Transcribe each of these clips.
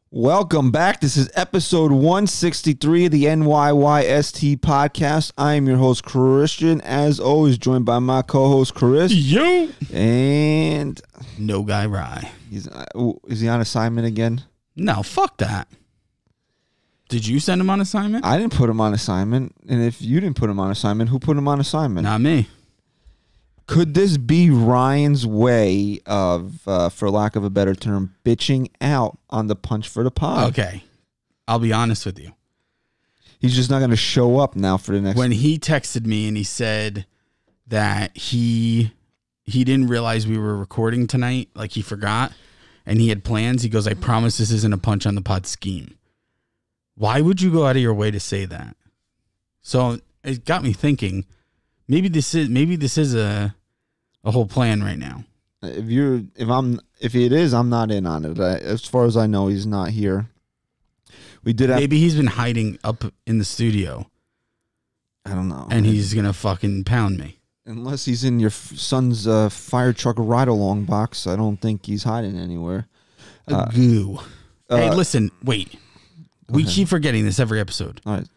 Welcome back. This is episode 163 of the NYYST podcast. I am your host, Christian, as always, joined by my co-host, Chris. Yo! And No Guy Rye. Is he on assignment again? No, fuck that. Did you send him on assignment? I didn't put him on assignment. And if you didn't put him on assignment, who put him on assignment? Not me. Could this be Ryan's way of, for lack of a better term, bitching out on the punch for the pod? Okay. I'll be honest with you. He's just not going to show up now for the next... When he texted me and he said that he didn't realize we were recording tonight, like he forgot, and he had plans, he goes, I promise this isn't a punch on the pod scheme. Why would you go out of your way to say that? So it got me thinking, maybe this is a whole plan right now. If it is, I'm not in on it. As far as I know, he's not here. We did have, maybe he's been hiding up in the studio. I don't know. And he's gonna fucking pound me. Unless he's in your son's fire truck ride-along box, I don't think he's hiding anywhere. Goo. Hey, listen, wait. We keep forgetting this every episode. All right.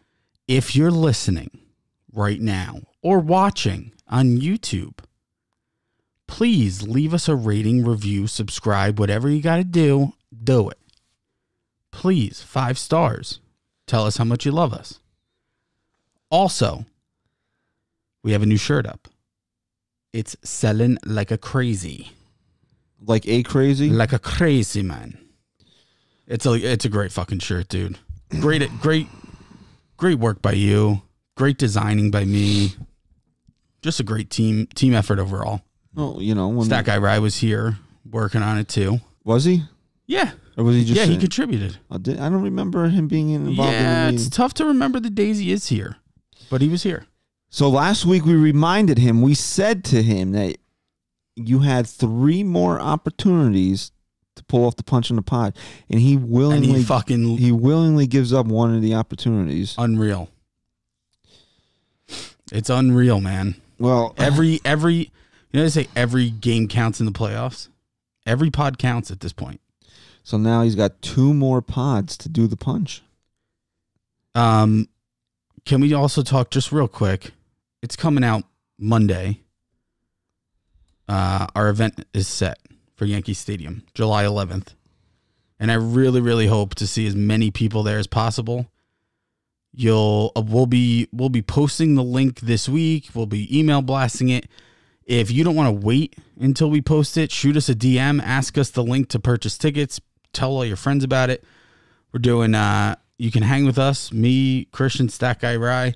If you're listening right now or watching on YouTube, please leave us a rating, review, subscribe, whatever you got to do it. Please, 5 stars. Tell us how much you love us. Also, we have a new shirt up. It's selling like a crazy. Like a crazy? Like a crazy, man. It's a great fucking shirt, dude. Great work by you. Great designing by me. Just a great team effort overall. Oh, you know, when Stat Guy Rye was here working on it too. Was he? Yeah. Or was he just? Yeah, he contributed. I don't remember him being involved. Yeah, in it's tough to remember the days he is here, but he was here. So last week we reminded him. We said to him that you had 3 more opportunities to pull off the punch in the pod, and he willingly gives up one of the opportunities. Unreal. It's unreal, man. Well, every you know they say every game counts in the playoffs. Every pod counts at this point. So now he's got 2 more pods to do the punch. Can we also talk just real quick? It's coming out Monday. Our event is set for Yankee Stadium, July 11th. And I really, really hope to see as many people there as possible. We'll be posting the link this week. We'll be email blasting it. If you don't want to wait until we post it, shoot us a DM, ask us the link to purchase tickets, tell all your friends about it. We're doing you can hang with us, me, Christian, Stat Guy Rye.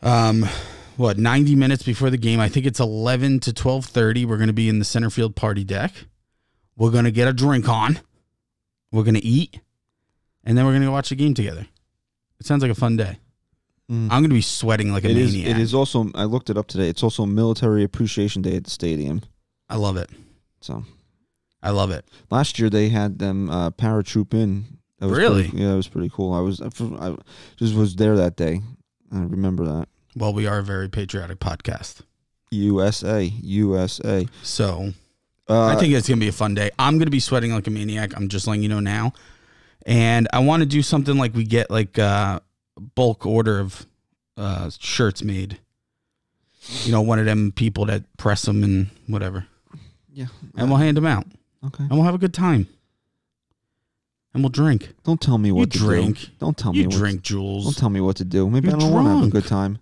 90 minutes before the game. I think it's 11 to 12:30. We're going to be in the center field party deck. We're going to get a drink on. We're going to eat. And then we're going to go watch the game together. It sounds like a fun day. I'm going to be sweating like a maniac. It is also, I looked it up today, it's also Military Appreciation Day at the stadium. I love it. So, I love it. Last year they had them paratroop in. That was really? Yeah, it was pretty cool. I just was there that day. I remember that. Well, we are a very patriotic podcast. USA. So, I think it's going to be a fun day. I'm going to be sweating like a maniac. I'm just letting you know now. And I want to do something like we get like bulk order of shirts made. You know, one of them people that press them and whatever. Yeah. And we'll hand them out. Okay. And we'll have a good time. And we'll drink. Don't tell me what to drink. do. Don't tell you me. Drink, Jules. Don't tell me what to do. Maybe I don't want to have a good time.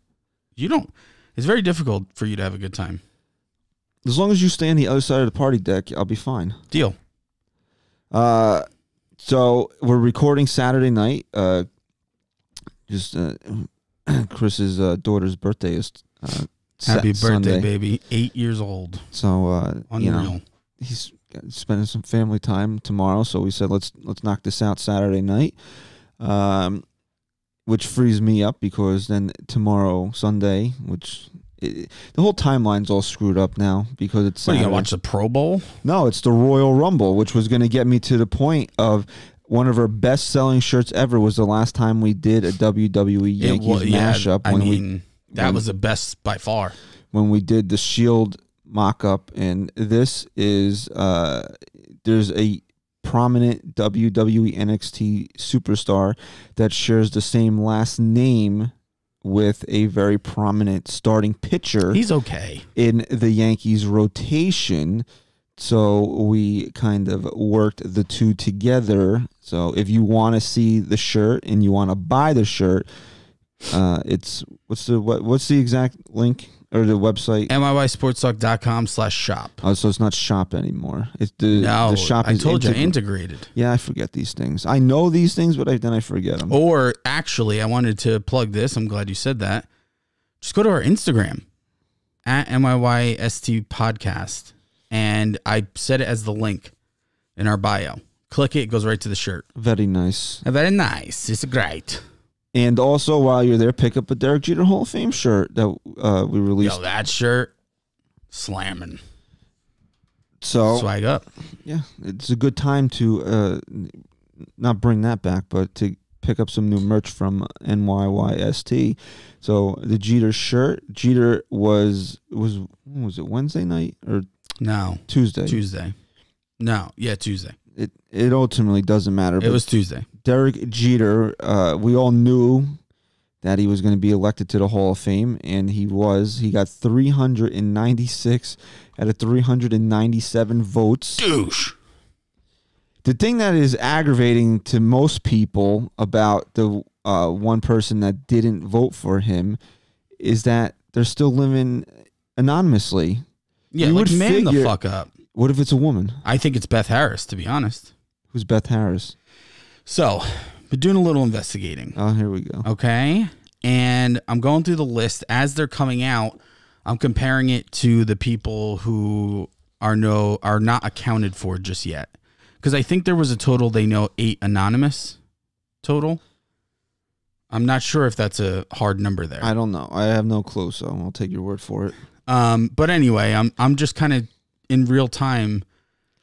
You don't. It's very difficult for you to have a good time. As long as you stay on the other side of the party deck, I'll be fine. Deal. So we're recording Saturday night. Chris's daughter's birthday is Happy birthday, Sunday. baby! 8 years old. So unreal. You know, he's spending some family time tomorrow. So we said let's knock this out Saturday night, which frees me up because then tomorrow Sunday, the whole timeline's all screwed up now because it's Saturday. What, you gonna watch the Pro Bowl? No, it's the Royal Rumble, which was going to get me to the point of one of our best-selling shirts ever was the last time we did a WWE Yankees mashup. That was the best by far. When we did the Shield mock-up, and this is there's a prominent WWE NXT superstar that shares the same last name with a very prominent starting pitcher. He's okay in the Yankees rotation. So we kind of worked the two together. So if you want to see the shirt and you want to buy the shirt, it's what's the exact link or the website? NYYSportstalk.com/shop. Oh, so it's not shop anymore. It's the shop. I told you integrated. Yeah, I forget these things. I know these things, but then I forget them. Or actually, I wanted to plug this. I'm glad you said that. Just go to our Instagram at NYYST podcast. And I set it as the link in our bio. Click it, it goes right to the shirt. Very nice. Very nice. It's great. And also, while you're there, pick up a Derek Jeter Hall of Fame shirt that we released. Yo, that shirt, slamming. So swag up. Yeah, it's a good time to not bring that back, but to pick up some new merch from NYYST. So the Jeter shirt, Jeter was it Wednesday night or no Tuesday? No, yeah, Tuesday. It ultimately doesn't matter. It was Tuesday. Derek Jeter, we all knew that he was going to be elected to the Hall of Fame, and he was. He got 396 out of 397 votes. Douche. The thing that is aggravating to most people about the one person that didn't vote for him is that they're still living anonymously. Yeah, you would man the fuck up. What if it's a woman? I think it's Beth Harris, to be honest. Who's Beth Harris? So, been doing a little investigating. Oh, here we go. Okay. And I'm going through the list. As they're coming out, I'm comparing it to the people who are not accounted for just yet. Because I think there was a total, 8 anonymous total. I'm not sure if that's a hard number there. I don't know. I have no clue, so I'll take your word for it. But anyway, I'm just kind of in real time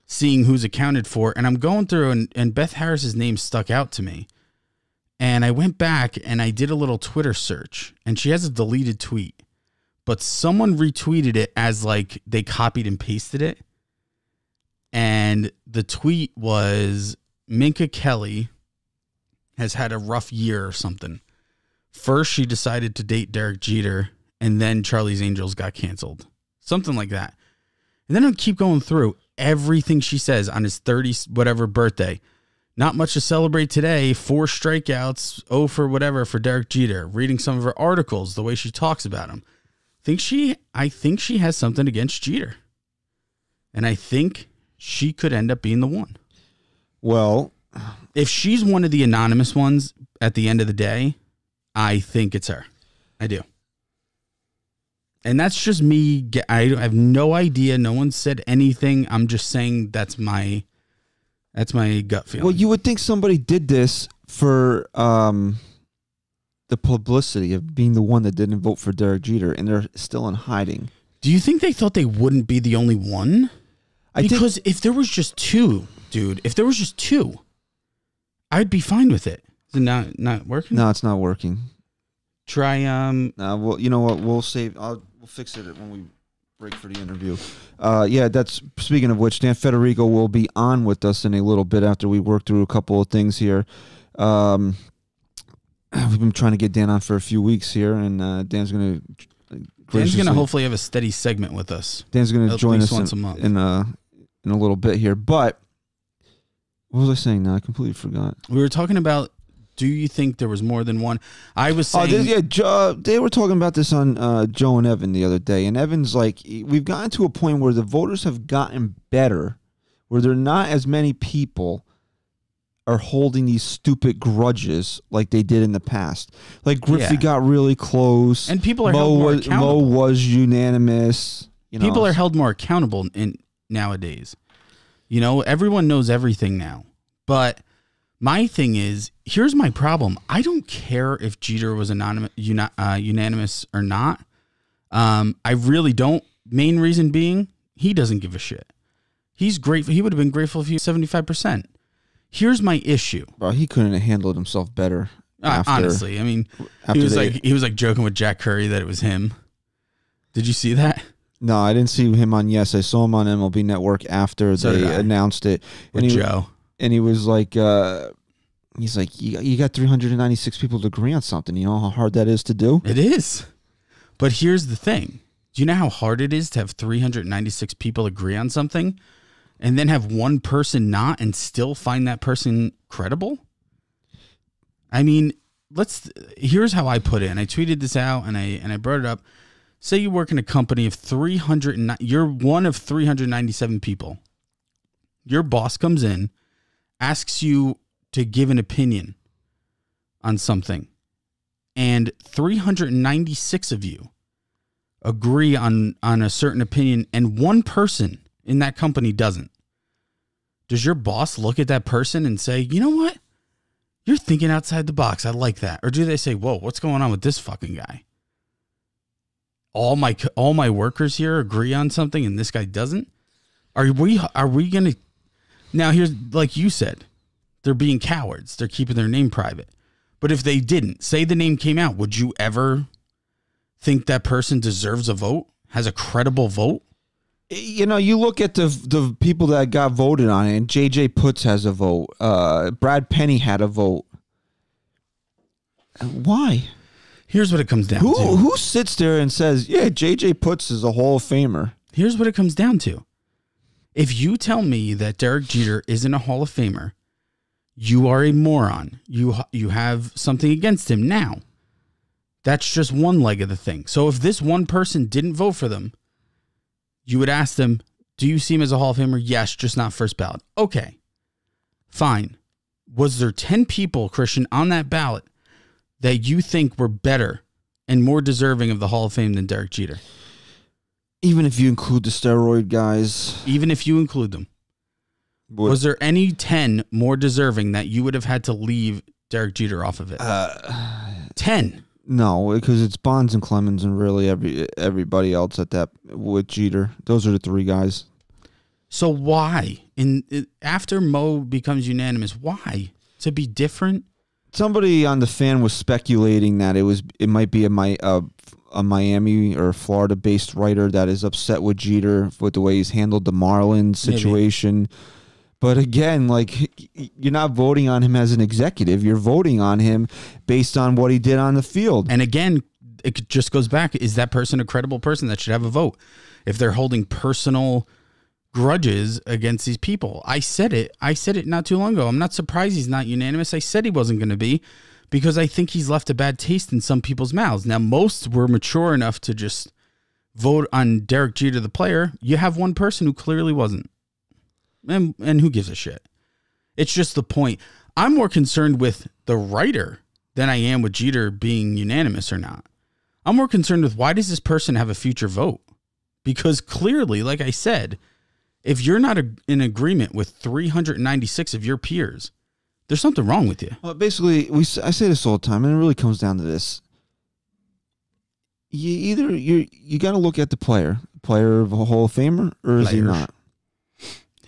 seeing who's accounted for, and I'm going through, and Beth Harris's name stuck out to me. And I went back and I did a little Twitter search, and she has a deleted tweet, but someone retweeted it as like they copied and pasted it. And the tweet was, Minka Kelly has had a rough year or something. First, she decided to date Derek Jeter, and then Charlie's Angels got canceled. Something like that. And then I'll keep going through everything she says on his 30 whatever birthday. Not much to celebrate today. 4 strikeouts, 0 for whatever for Derek Jeter. Reading some of her articles, the way she talks about him. I think she has something against Jeter. And I think she could end up being the one. Well, if she's one of the anonymous ones at the end of the day, I think it's her. I do. And that's just me. I have no idea. No one said anything. I'm just saying that's my gut feeling. Well, you would think somebody did this for the publicity of being the one that didn't vote for Derek Jeter, and they're still in hiding. Do you think they thought they wouldn't be the only one? Because if there was just 2, dude, I'd be fine with it. Is it not working? No, it's not working. Try well, you know what? We'll fix it when we break for the interview. Yeah, that's speaking of which, Dan Federico will be on with us in a little bit after we work through a couple of things here. We've been trying to get Dan on for a few weeks here, and Dan's going to hopefully have a steady segment with us. Dan's going to join us once a month in a little bit here. But what was I saying now? I completely forgot. We were talking about, do you think there was more than one? I was saying... they were talking about this on Joe and Evan the other day, and Evan's like, we've gotten to a point where the voters have gotten better, where there are not as many people are holding these stupid grudges like they did in the past. Like Griffey got really close. And people are held more accountable. Mo was unanimous. People are held more accountable nowadays. Everyone knows everything now. But my thing is, here's my problem. I don't care if Jeter was unanimous or not. I really don't. Main reason being, he doesn't give a shit. He's grateful. He would have been grateful if he was 75%. Here's my issue. Bro, he couldn't have handled himself better. Honestly, I mean, he was like joking with Jack Curry that it was him. Did you see that? No, I didn't see him on Yes. I saw him on MLB Network after they announced it. With Joe. and he was like, he's like, you got 396 people to agree on something. You know how hard that is to do? It is. But here's the thing. Do you know how hard it is to have 396 people agree on something and then have one person not and still find that person credible? I mean, here's how I put it. And I tweeted this out and I brought it up. Say you work in a company of 300, you're one of 397 people. Your boss comes in, asks you to give an opinion on something, and 396 of you agree on a certain opinion, and one person in that company doesn't. Does your boss look at that person and say, you know what? You're thinking outside the box. I like that. Or do they say, whoa, what's going on with this fucking guy? All my workers here agree on something and this guy doesn't? Are we going to... Now, here's, like you said, they're being cowards. They're keeping their name private. But if they didn't, say the name came out, would you ever think that person deserves a vote? Has a credible vote? You know, you look at the people that got voted on it, and J.J. Putz has a vote. Brad Penny had a vote. Why? Here's what it comes down to. Who sits there and says, yeah, J.J. Putz is a Hall of Famer? Here's what it comes down to. If you tell me that Derek Jeter isn't a Hall of Famer, you are a moron. You have something against him now. That's just one leg of the thing. So if this one person didn't vote for them, you would ask them, do you see him as a Hall of Famer? Yes, just not first ballot. Okay, fine. Was there 10 people, Christian, on that ballot that you think were better and more deserving of the Hall of Fame than Derek Jeter? Even if you include the steroid guys. Even if you include them. Was there any 10 more deserving that you would have had to leave Derek Jeter off of it? 10. No, because it's Bonds and Clemens and really everybody else at that with Jeter. Those are the three guys. So why? After Mo becomes unanimous, why? To be different? Somebody on the fan was speculating that it might be a Miami or Florida-based writer that is upset with Jeter with the way he's handled the Marlins situation. Maybe. But again, like, you're not voting on him as an executive. You're voting on him based on what he did on the field. And again, it just goes back. Is that person a credible person that should have a vote? If they're holding personal grudges against these people. I said it not too long ago. I'm not surprised he's not unanimous. I said he wasn't going to be because I think he's left a bad taste in some people's mouths. Now, most were mature enough to just vote on Derek Jeter, the player. You have one person who clearly wasn't. And who gives a shit? It's just the point. I'm more concerned with the writer than I am with Jeter being unanimous or not. I'm more concerned with why does this person have a future vote? Because clearly, like I said, if you're not in agreement with 396 of your peers, there's something wrong with you. Well, basically, I say this all the time, and it really comes down to this. You got to look at the player of a Hall of Famer, or is he not?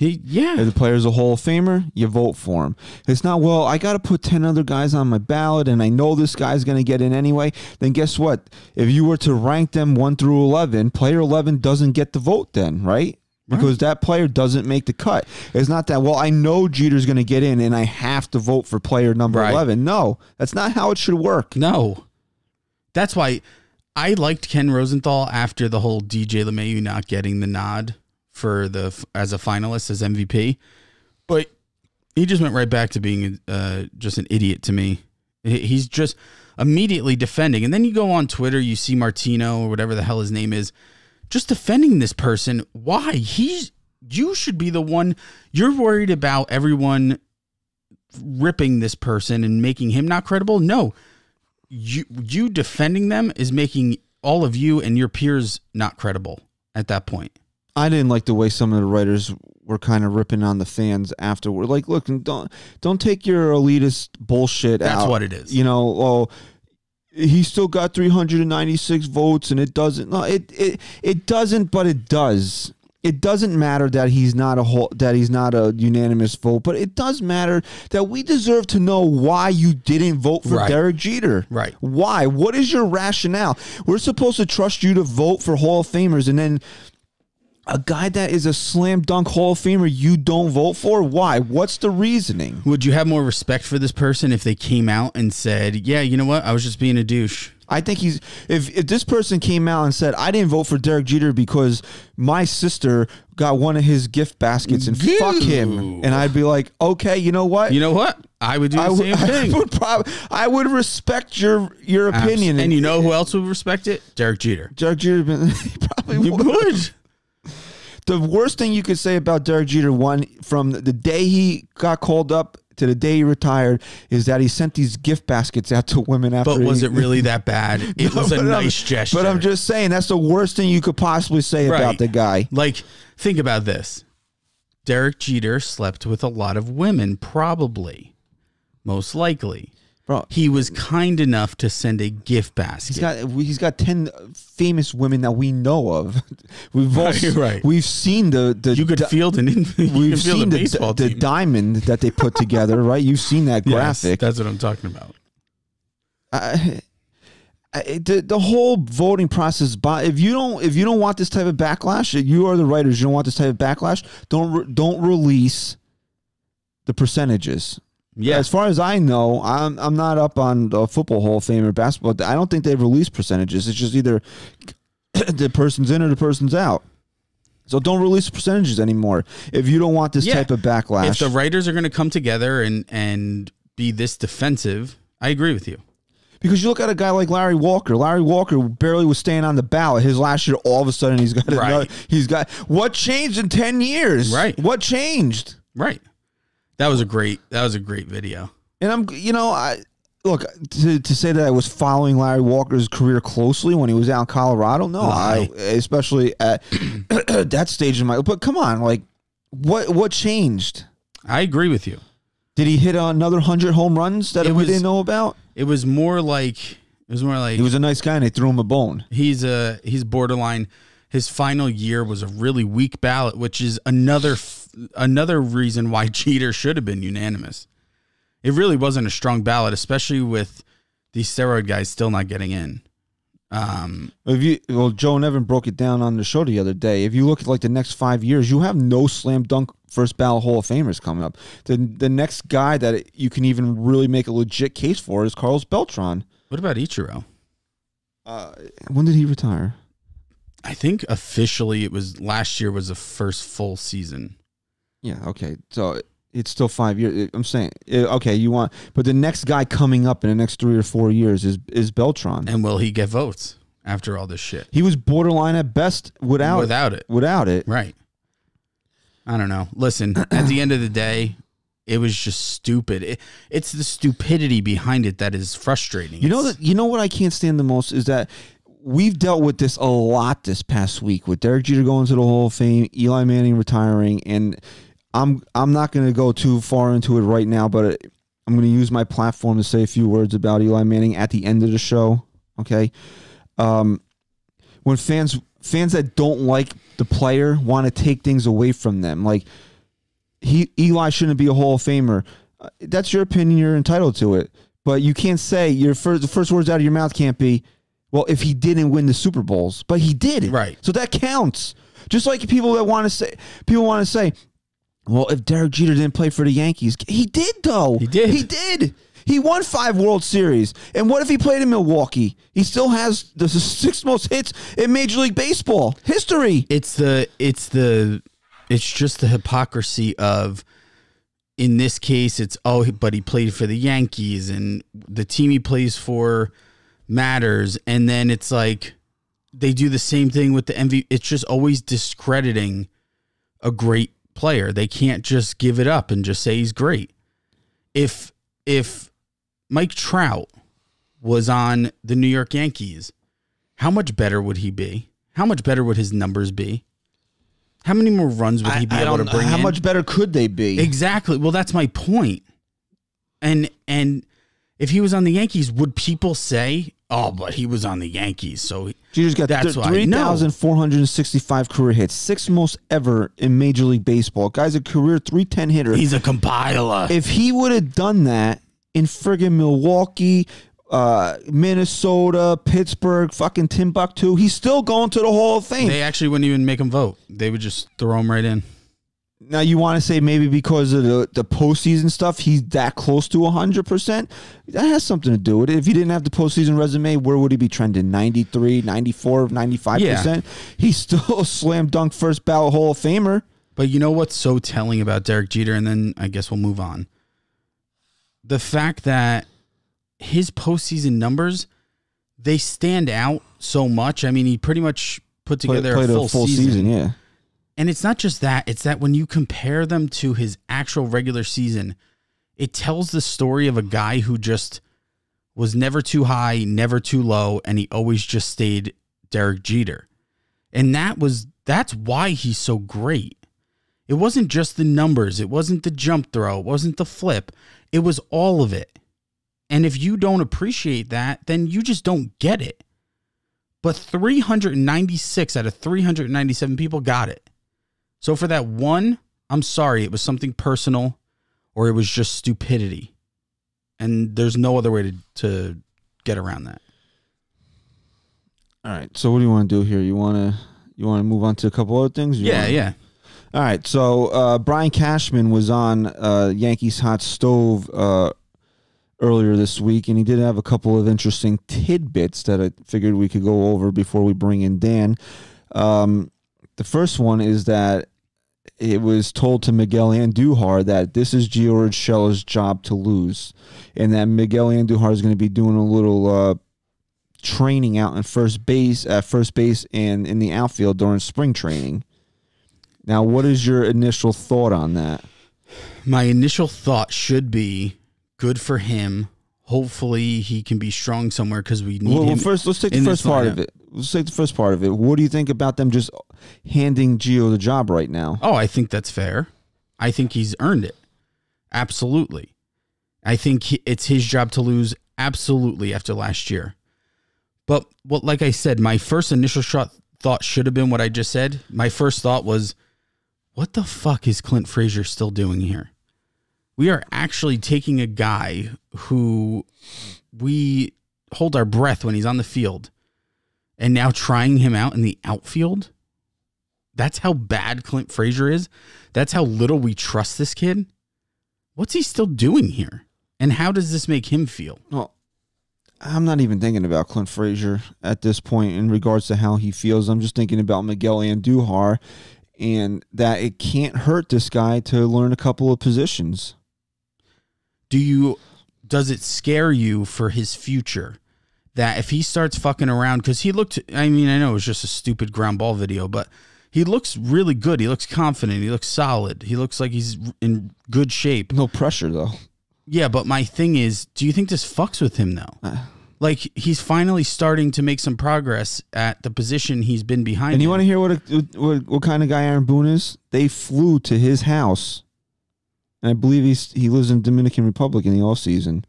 If the player's a Hall of Famer, you vote for him. It's not, well, I got to put 10 other guys on my ballot, and I know this guy's going to get in anyway. Then guess what? If you were to rank them 1 through 11, player 11 doesn't get the vote then, right? Because that player doesn't make the cut. It's not that, well, I know Jeter's going to get in, and I have to vote for player number 11. No, that's not how it should work. No. That's why I liked Ken Rosenthal after the whole DJ LeMahieu not getting the nod as a finalist as MVP, but he just went right back to being just an idiot to me. He's just immediately defending, and then you go on Twitter, you see Martino or whatever the hell his name is, just defending this person. Why? You should be the one. You're worried about everyone ripping this person and making him not credible. No, you defending them is making all of you and your peers not credible at that point. I didn't like the way some of the writers were kind of ripping on the fans afterward. Like, look, don't take your elitist bullshit out. That's what it is. You know, he still got 396 votes, and it doesn't. No, it doesn't, but it does. It doesn't matter that he's not a unanimous vote, but it does matter that we deserve to know why you didn't vote for Derek Jeter. Right? Why? What is your rationale? We're supposed to trust you to vote for Hall of Famers, and then A guy that is a slam dunk Hall of Famer you don't vote for? Why? What's the reasoning? Would you have more respect for this person if they came out and said, yeah, you know what? I was just being a douche. I think if this person came out and said, I didn't vote for Derek Jeter because my sister got one of his gift baskets and fuck him. And I'd be like, okay, you know what? You know what? I would do the same thing. I would respect your opinion. And you know who else would respect it? Derek Jeter. Derek Jeter, he probably would. The worst thing you could say about Derek Jeter, one, from the day he got called up to the day he retired, is that he sent these gift baskets out to women after. But was it really that bad? It was a nice gesture. But I'm just saying, that's the worst thing you could possibly say about the guy. Like, think about this. Derek Jeter slept with a lot of women, probably. Most likely. Bro, he was kind enough to send a gift basket. He's got 10 famous women that we know of. We've seen the you could field an we've seen the diamond that they put together, right? You've seen that graphic. Yes, that's what I'm talking about. The whole voting process. If you don't want this type of backlash, you are the writers. You don't want this type of backlash. Don't release the percentages. Yeah, as far as I know, I'm not up on the Football Hall of Fame or basketball. I don't think they've released percentages. It's just either the person's in or the person's out. So don't release percentages anymore if you don't want this type of backlash. If the writers are going to come together and be this defensive, I agree with you. Because you look at a guy like Larry Walker. Larry Walker barely was staying on the ballot. His last year, all of a sudden, he's got another. What changed in 10 years? Right. What changed? Right. That was a great video. And look, to say that I was following Larry Walker's career closely when he was out in Colorado. No, especially at that stage in my. But come on, like, what changed? I agree with you. Did he hit another 100 home runs that we didn't know about? It was more like he was a nice guy and they threw him a bone. He's borderline. His final year was a really weak ballot, which is another reason why Jeter should have been unanimous. It really wasn't a strong ballot, especially with these steroid guys still not getting in. Joe and Evan broke it down on the show the other day. If you look at like the next 5 years, you have no slam dunk first ballot Hall of Famers coming up. The next guy that you can even really make a legit case for is Carlos Beltran. What about Ichiro? When did he retire? I think officially it was last year was the first full season. Yeah, okay. So it's still 5 years. I'm saying, okay, but the next guy coming up in the next 3 or 4 years is Beltran. And will he get votes after all this shit? He was borderline at best without it. Without it. Right. I don't know. Listen, at the end of the day, it was just stupid. It's the stupidity behind it that is frustrating. You know what I can't stand the most is that we've dealt with this a lot this past week with Derek Jeter going to the Hall of Fame, Eli Manning retiring, and I'm not going to go too far into it right now, but I'm going to use my platform to say a few words about Eli Manning at the end of the show. Okay, when fans that don't like the player want to take things away from them, like Eli shouldn't be a Hall of Famer. That's your opinion. You're entitled to it, but you can't say the first words out of your mouth can't be, well, if he didn't win the Super Bowls, but he did. Right. So that counts. Just like people want to say, well, if Derek Jeter didn't play for the Yankees, he did though. He did. He did. He won 5 World Series. And what if he played in Milwaukee? He still has the 6th most hits in Major League Baseball history. It's just the hypocrisy of, in this case, it's, but he played for the Yankees and the team he plays for matters. And then it's like they do the same thing with the MVP. It's just always discrediting a great player. They can't just give it up and just say he's great. If Mike Trout was on the New York Yankees, how much better would he be? How much better would his numbers be? How many more runs would he be able to bring in? How much better could they be? Exactly. Well, that's my point. And if he was on the Yankees, would people say, oh, but he was on the Yankees, so Jeter's got 3,465 career hits, 6th most ever in Major League Baseball. Guy's a career 310 hitter. He's a compiler. If he would have done that in friggin' Milwaukee, Minnesota, Pittsburgh, fucking Timbuktu. He's still going to the Hall of Fame. They actually wouldn't even make him vote. They would just throw him right in. Now, you want to say maybe because of the postseason stuff, he's that close to 100%? That has something to do with it. If he didn't have the postseason resume, where would he be trending? 93, 94, 95%? Yeah. He's still a slam dunk first ballot Hall of Famer. But you know what's so telling about Derek Jeter? And then I guess we'll move on. The fact that his postseason numbers, they stand out so much. I mean, he pretty much put together a full season. Yeah. And it's not just that. It's that when you compare them to his actual regular season, it tells the story of a guy who just was never too high, never too low, and he always just stayed Derek Jeter. And that's why he's so great. It wasn't just the numbers. It wasn't the jump throw. It wasn't the flip. It was all of it. And if you don't appreciate that, then you just don't get it. But 396 out of 397 people got it. So for that one, I'm sorry, it was something personal or it was just stupidity. And there's no other way to get around that. All right. So what do you want to do here? You want to move on to a couple other things? Yeah. All right. So Brian Cashman was on Yankees Hot Stove earlier this week, and he did have a couple of interesting tidbits that I figured we could go over before we bring in Dan. The first one is that it was told to Miguel Andujar that this is Gio Urshela's job to lose, and that Miguel Andujar is going to be doing a little training out at first base and in the outfield during spring training. Now, what is your initial thought on that? My initial thought should be good for him. Hopefully he can be strong somewhere because we need him. Well, first, let's take the first part of it. Let's take the first part of it. What do you think about them just handing Gio the job right now? Oh, I think that's fair. I think he's earned it. Absolutely. I think it's his job to lose absolutely after last year. But like I said, my first initial thought should have been what I just said. My first thought was, what the fuck is Clint Frazier still doing here? We are actually taking a guy who we hold our breath when he's on the field and now trying him out in the outfield. That's how bad Clint Frazier is. That's how little we trust this kid. What's he still doing here? And how does this make him feel? Well, I'm not even thinking about Clint Frazier at this point in regards to how he feels. I'm just thinking about Miguel Andujar and that it can't hurt this guy to learn a couple of positions. Does it scare you for his future that if he starts fucking around, because he looked, I mean, I know it was just a stupid ground ball video, but he looks really good. He looks confident. He looks solid. He looks like he's in good shape. No pressure, though. Yeah, but my thing is, do you think this fucks with him, though? Like, he's finally starting to make some progress at the position he's been behind. And you want to hear what kind of guy Aaron Boone is? They flew to his house. And I believe he lives in Dominican Republic in the off season.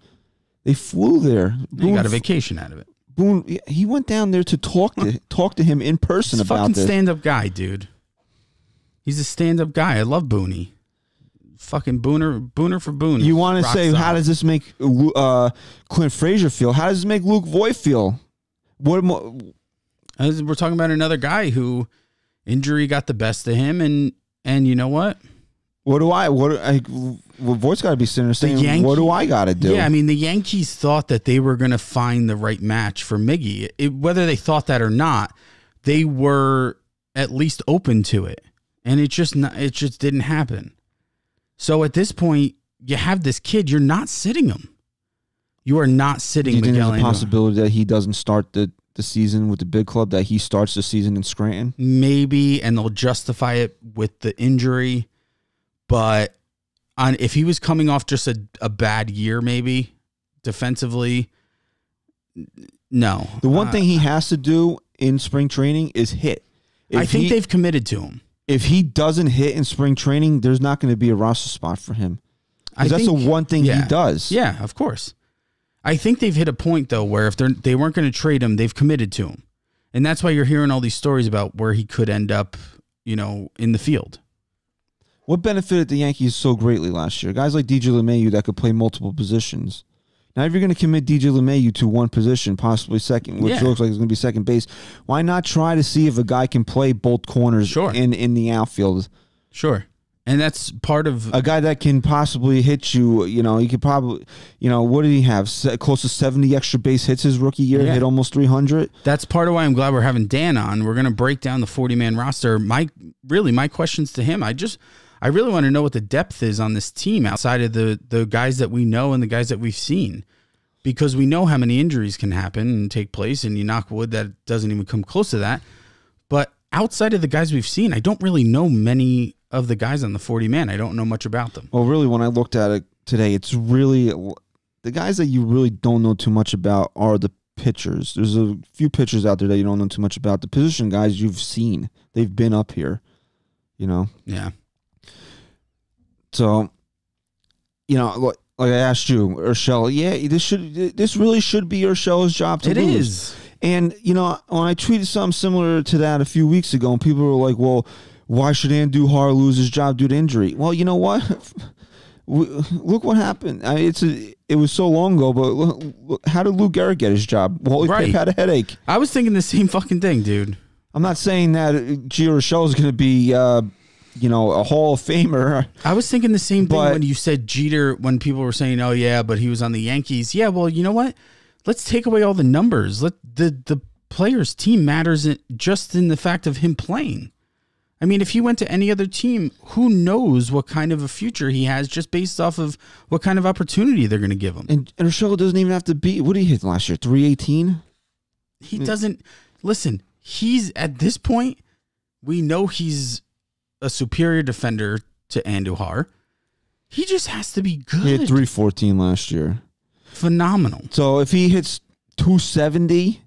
They flew there. He got a vacation out of it. Boone, he went down there to talk to him in person He's about this. Fucking stand-up guy, dude. He's a stand-up guy. I love Booney. Fucking Booner for Boone. You want to say, how does this make Clint Frazier feel? How does this make Luke Voigt feel? We're talking about another guy who injury got the best of him, and you know what? Voigt's got to be sitting there saying, what do I got to do? Yeah, I mean, the Yankees thought that they were going to find the right match for Miggy. Whether they thought that or not, they were at least open to it, and it just didn't happen. So at this point, you have this kid. You're not sitting him. You are not sitting Miguel. Do you think there's a possibility that he doesn't start the season with the big club, that he starts the season in Scranton? Maybe, and they'll justify it with the injury. But if he was coming off just a bad year, maybe defensively, no. The one thing he has to do in spring training is hit. I think they've committed to him. If he doesn't hit in spring training, there's not going to be a roster spot for him. That's the one thing he does. Yeah, of course. I think they've hit a point, though, where if they weren't going to trade him, they've committed to him. And that's why you're hearing all these stories about where he could end up, in the field. What benefited the Yankees so greatly last year? Guys like DJ LeMahieu that could play multiple positions. Now, if you're going to commit DJ LeMahieu to one position, possibly second, which looks like it's going to be second base, why not try to see if a guy can play both corners in the outfield? Sure. And that's part of a guy that can possibly hit you. You know, he could probably, what did he have? Close to 70 extra base hits his rookie year, hit almost 300. That's part of why I'm glad we're having Dan on. We're going to break down the 40-man roster. My questions to him, I really want to know what the depth is on this team outside of the guys that we know and the guys that we've seen, because we know how many injuries can happen and take place, and you knock wood that doesn't even come close to that. But outside of the guys we've seen, I don't really know many of the guys on the 40-man. I don't know much about them. Well, really, when I looked at it today, it's really the guys that you really don't know too much about are the pitchers. There's a few pitchers out there that you don't know too much about. The position guys you've seen, they've been up here, Yeah. So, like I asked you, Urshela, this really should be Urshela's job to lose. It is. And, when I tweeted something similar to that a few weeks ago, and people were like, well, why should Andujar lose his job due to injury? Well, you know what? Look what happened. It was so long ago, but look, how did Lou Gehrig get his job? Wally Pipp had a headache. I was thinking the same fucking thing, dude. I'm not saying that Gio Urshela is going to be... a Hall of Famer. I was thinking the same thing when you said Jeter, when people were saying, oh, yeah, but he was on the Yankees. Yeah, well, you know what? Let's take away all the numbers. The player's team matters just in the fact of him playing. I mean, if he went to any other team, who knows what kind of a future he has just based off of what kind of opportunity they're going to give him. And Urshela doesn't even have to be, what did he hit last year, 318? He doesn't, listen, he's, at this point, we know he's a superior defender to Andujar. He just has to be good. He hit 314 last year. Phenomenal. So if he hits 270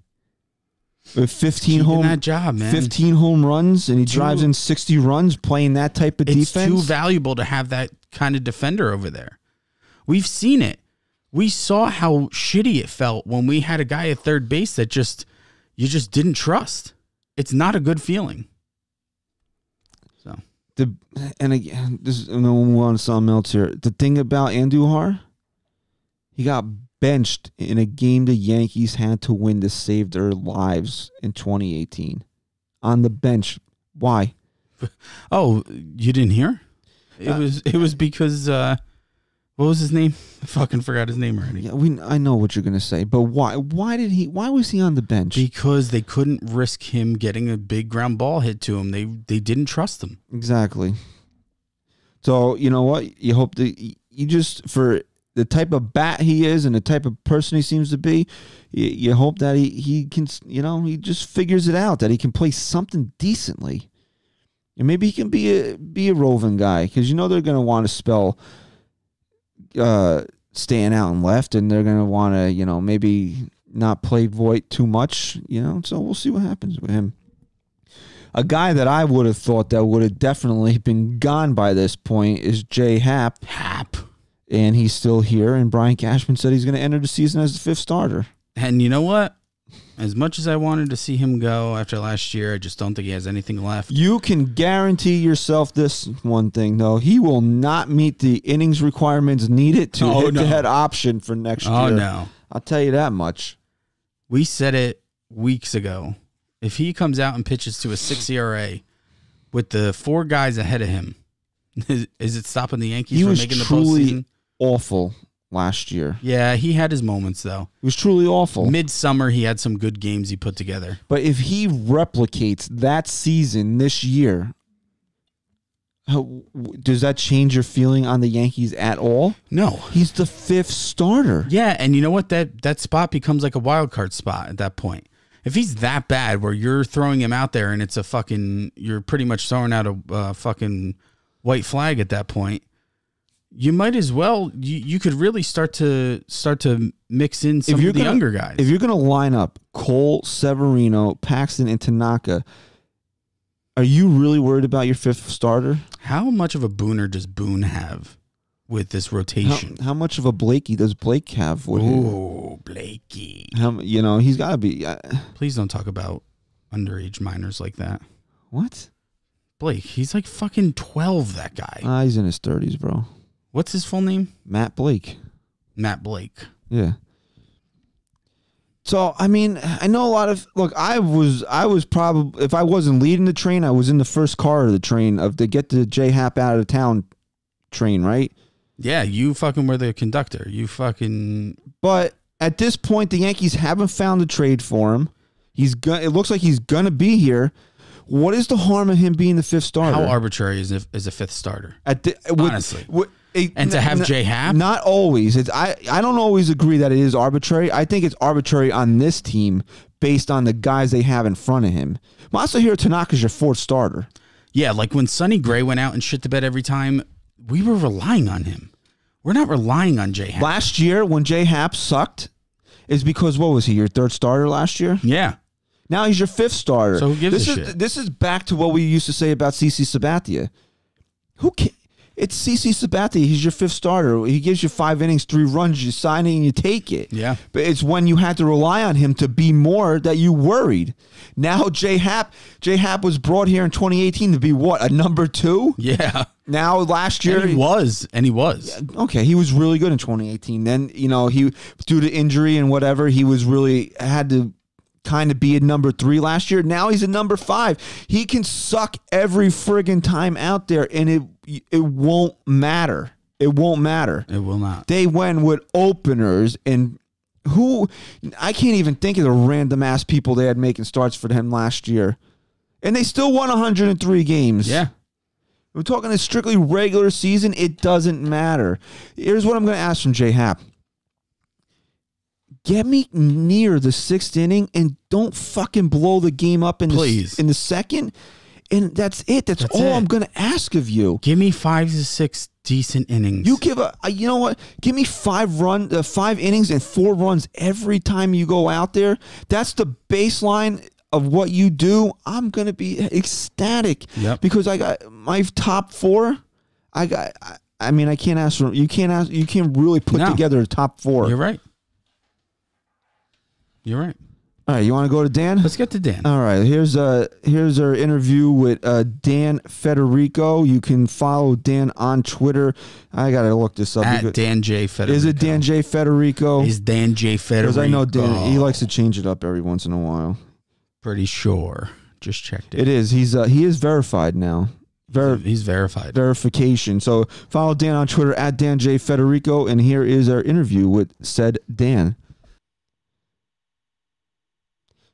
with 15 home runs and he drives in 60 runs playing that type of defense, it's too valuable to have that kind of defender over there. We've seen it. We saw how shitty it felt when we had a guy at third base that you just didn't trust. It's not a good feeling. And again, we'll move on to something else here. The thing about Andujar, he got benched in a game the Yankees had to win to save their lives in 2018. On the bench. Why? Oh, you didn't hear? It was because what was his name? I fucking forgot his name already. Yeah, I know what you're gonna say, but why? Why was he on the bench? Because they couldn't risk him getting a big ground ball hit to him. They didn't trust him. Exactly. So you know what? You hope that you just, for the type of bat he is and the type of person he seems to be, you hope that he can, he just figures it out, that he can play something decently, and maybe he can be a roving guy, because they're gonna want to spell staying out and left, and they're going to want to, maybe not play Voit too much, so we'll see what happens with him. A guy that I would have thought that would have definitely been gone by this point is Jay Happ. And he's still here, and Brian Cashman said he's going to enter the season as the fifth starter. And you know what? As much as I wanted to see him go after last year, I just don't think he has anything left. You can guarantee yourself this one thing, though. He will not meet the innings requirements needed to head-to-head option for next year. Oh, no. I'll tell you that much. We said it weeks ago. If he comes out and pitches to a 6 ERA with the four guys ahead of him, is it stopping the Yankees from making the postseason? He was truly awful last year. Yeah, he had his moments, though. It was truly awful. Midsummer, he had some good games he put together. But if he replicates that season this year, does that change your feeling on the Yankees at all? No. He's the fifth starter. Yeah, and you know what? That spot becomes like a wild card spot at that point. If he's that bad where you're throwing him out there and it's you're pretty much throwing out a fucking white flag at that point, you might as well, you could really start to mix in some of the younger guys. If you're going to line up Cole, Severino, Paxton, and Tanaka, are you really worried about your fifth starter? How much of a booner does Boone have with this rotation? How much of a Blakey does Blake have with him? Oh, Blakey. He's got to be. Please don't talk about underage minors like that. What? Blake, he's like fucking 12, that guy. He's in his 30s, bro. What's his full name? Matt Blake. Matt Blake. Yeah. So, I mean, I know a lot of, look, I was probably, if I wasn't leading the train, I was in the first car of the train of the get the J-Hap out of town train, right? Yeah, you fucking were the conductor. You fucking. But at this point, the Yankees haven't found a trade for him. It looks like he's going to be here. What is the harm of him being the fifth starter? How arbitrary is a fifth starter? Honestly. And to have J-Hap? Not always. I don't always agree that it is arbitrary. I think it's arbitrary on this team based on the guys they have in front of him. Masahiro Tanaka's your fourth starter. Yeah, like when Sonny Gray went out and shit the bed every time, we were relying on him. We're not relying on J-Hap. Last year, when J-Hap sucked, is because, what was he, your third starter last year? Yeah. Now he's your fifth starter. So who gives a shit? This is back to what we used to say about CC Sabathia. It's CC Sabathia. He's your fifth starter. He gives you 5 innings, 3 runs. You sign it and you take it. Yeah. But it's when you had to rely on him to be more that you worried. Now J-Hap was brought here in 2018 to be what, a number 2? Yeah. Now last year and he was. Okay, he was really good in 2018. Then, he due to injury and whatever, he was really had to kind of be a number 3 last year. Now he's a number 5. He can suck every friggin' time out there, and it won't matter. It won't matter. It will not. They went with openers, and I can't even think of the random ass people they had making starts for him last year, and they still won 103 games. Yeah. We're talking a strictly regular season. It doesn't matter. Here's what I'm going to ask from J-Hap. Get me near the 6th inning and don't fucking blow the game up in the second. And that's it. That's all I'm going to ask of you. Give me 5 to 6 decent innings. You give you know what? Give me 5 innings and 4 runs every time you go out there. That's the baseline of what you do. I'm going to be ecstatic. Yep. Because I got my top 4. I can't ask for, you can't really put together a top 4. You're right. All right, you want to go to Dan? Let's get to Dan. All right, here's our interview with Dan Federico. You can follow Dan on Twitter. I got to look this up. At Dan J. Federico. Is it Dan J. Federico? Is Dan J. Federico. Because I know Dan, he likes to change it up every once in a while. Pretty sure. Just checked it. It is. He is verified now. He's verified. Verification. So follow Dan on Twitter at Dan J. Federico, and here is our interview with said Dan.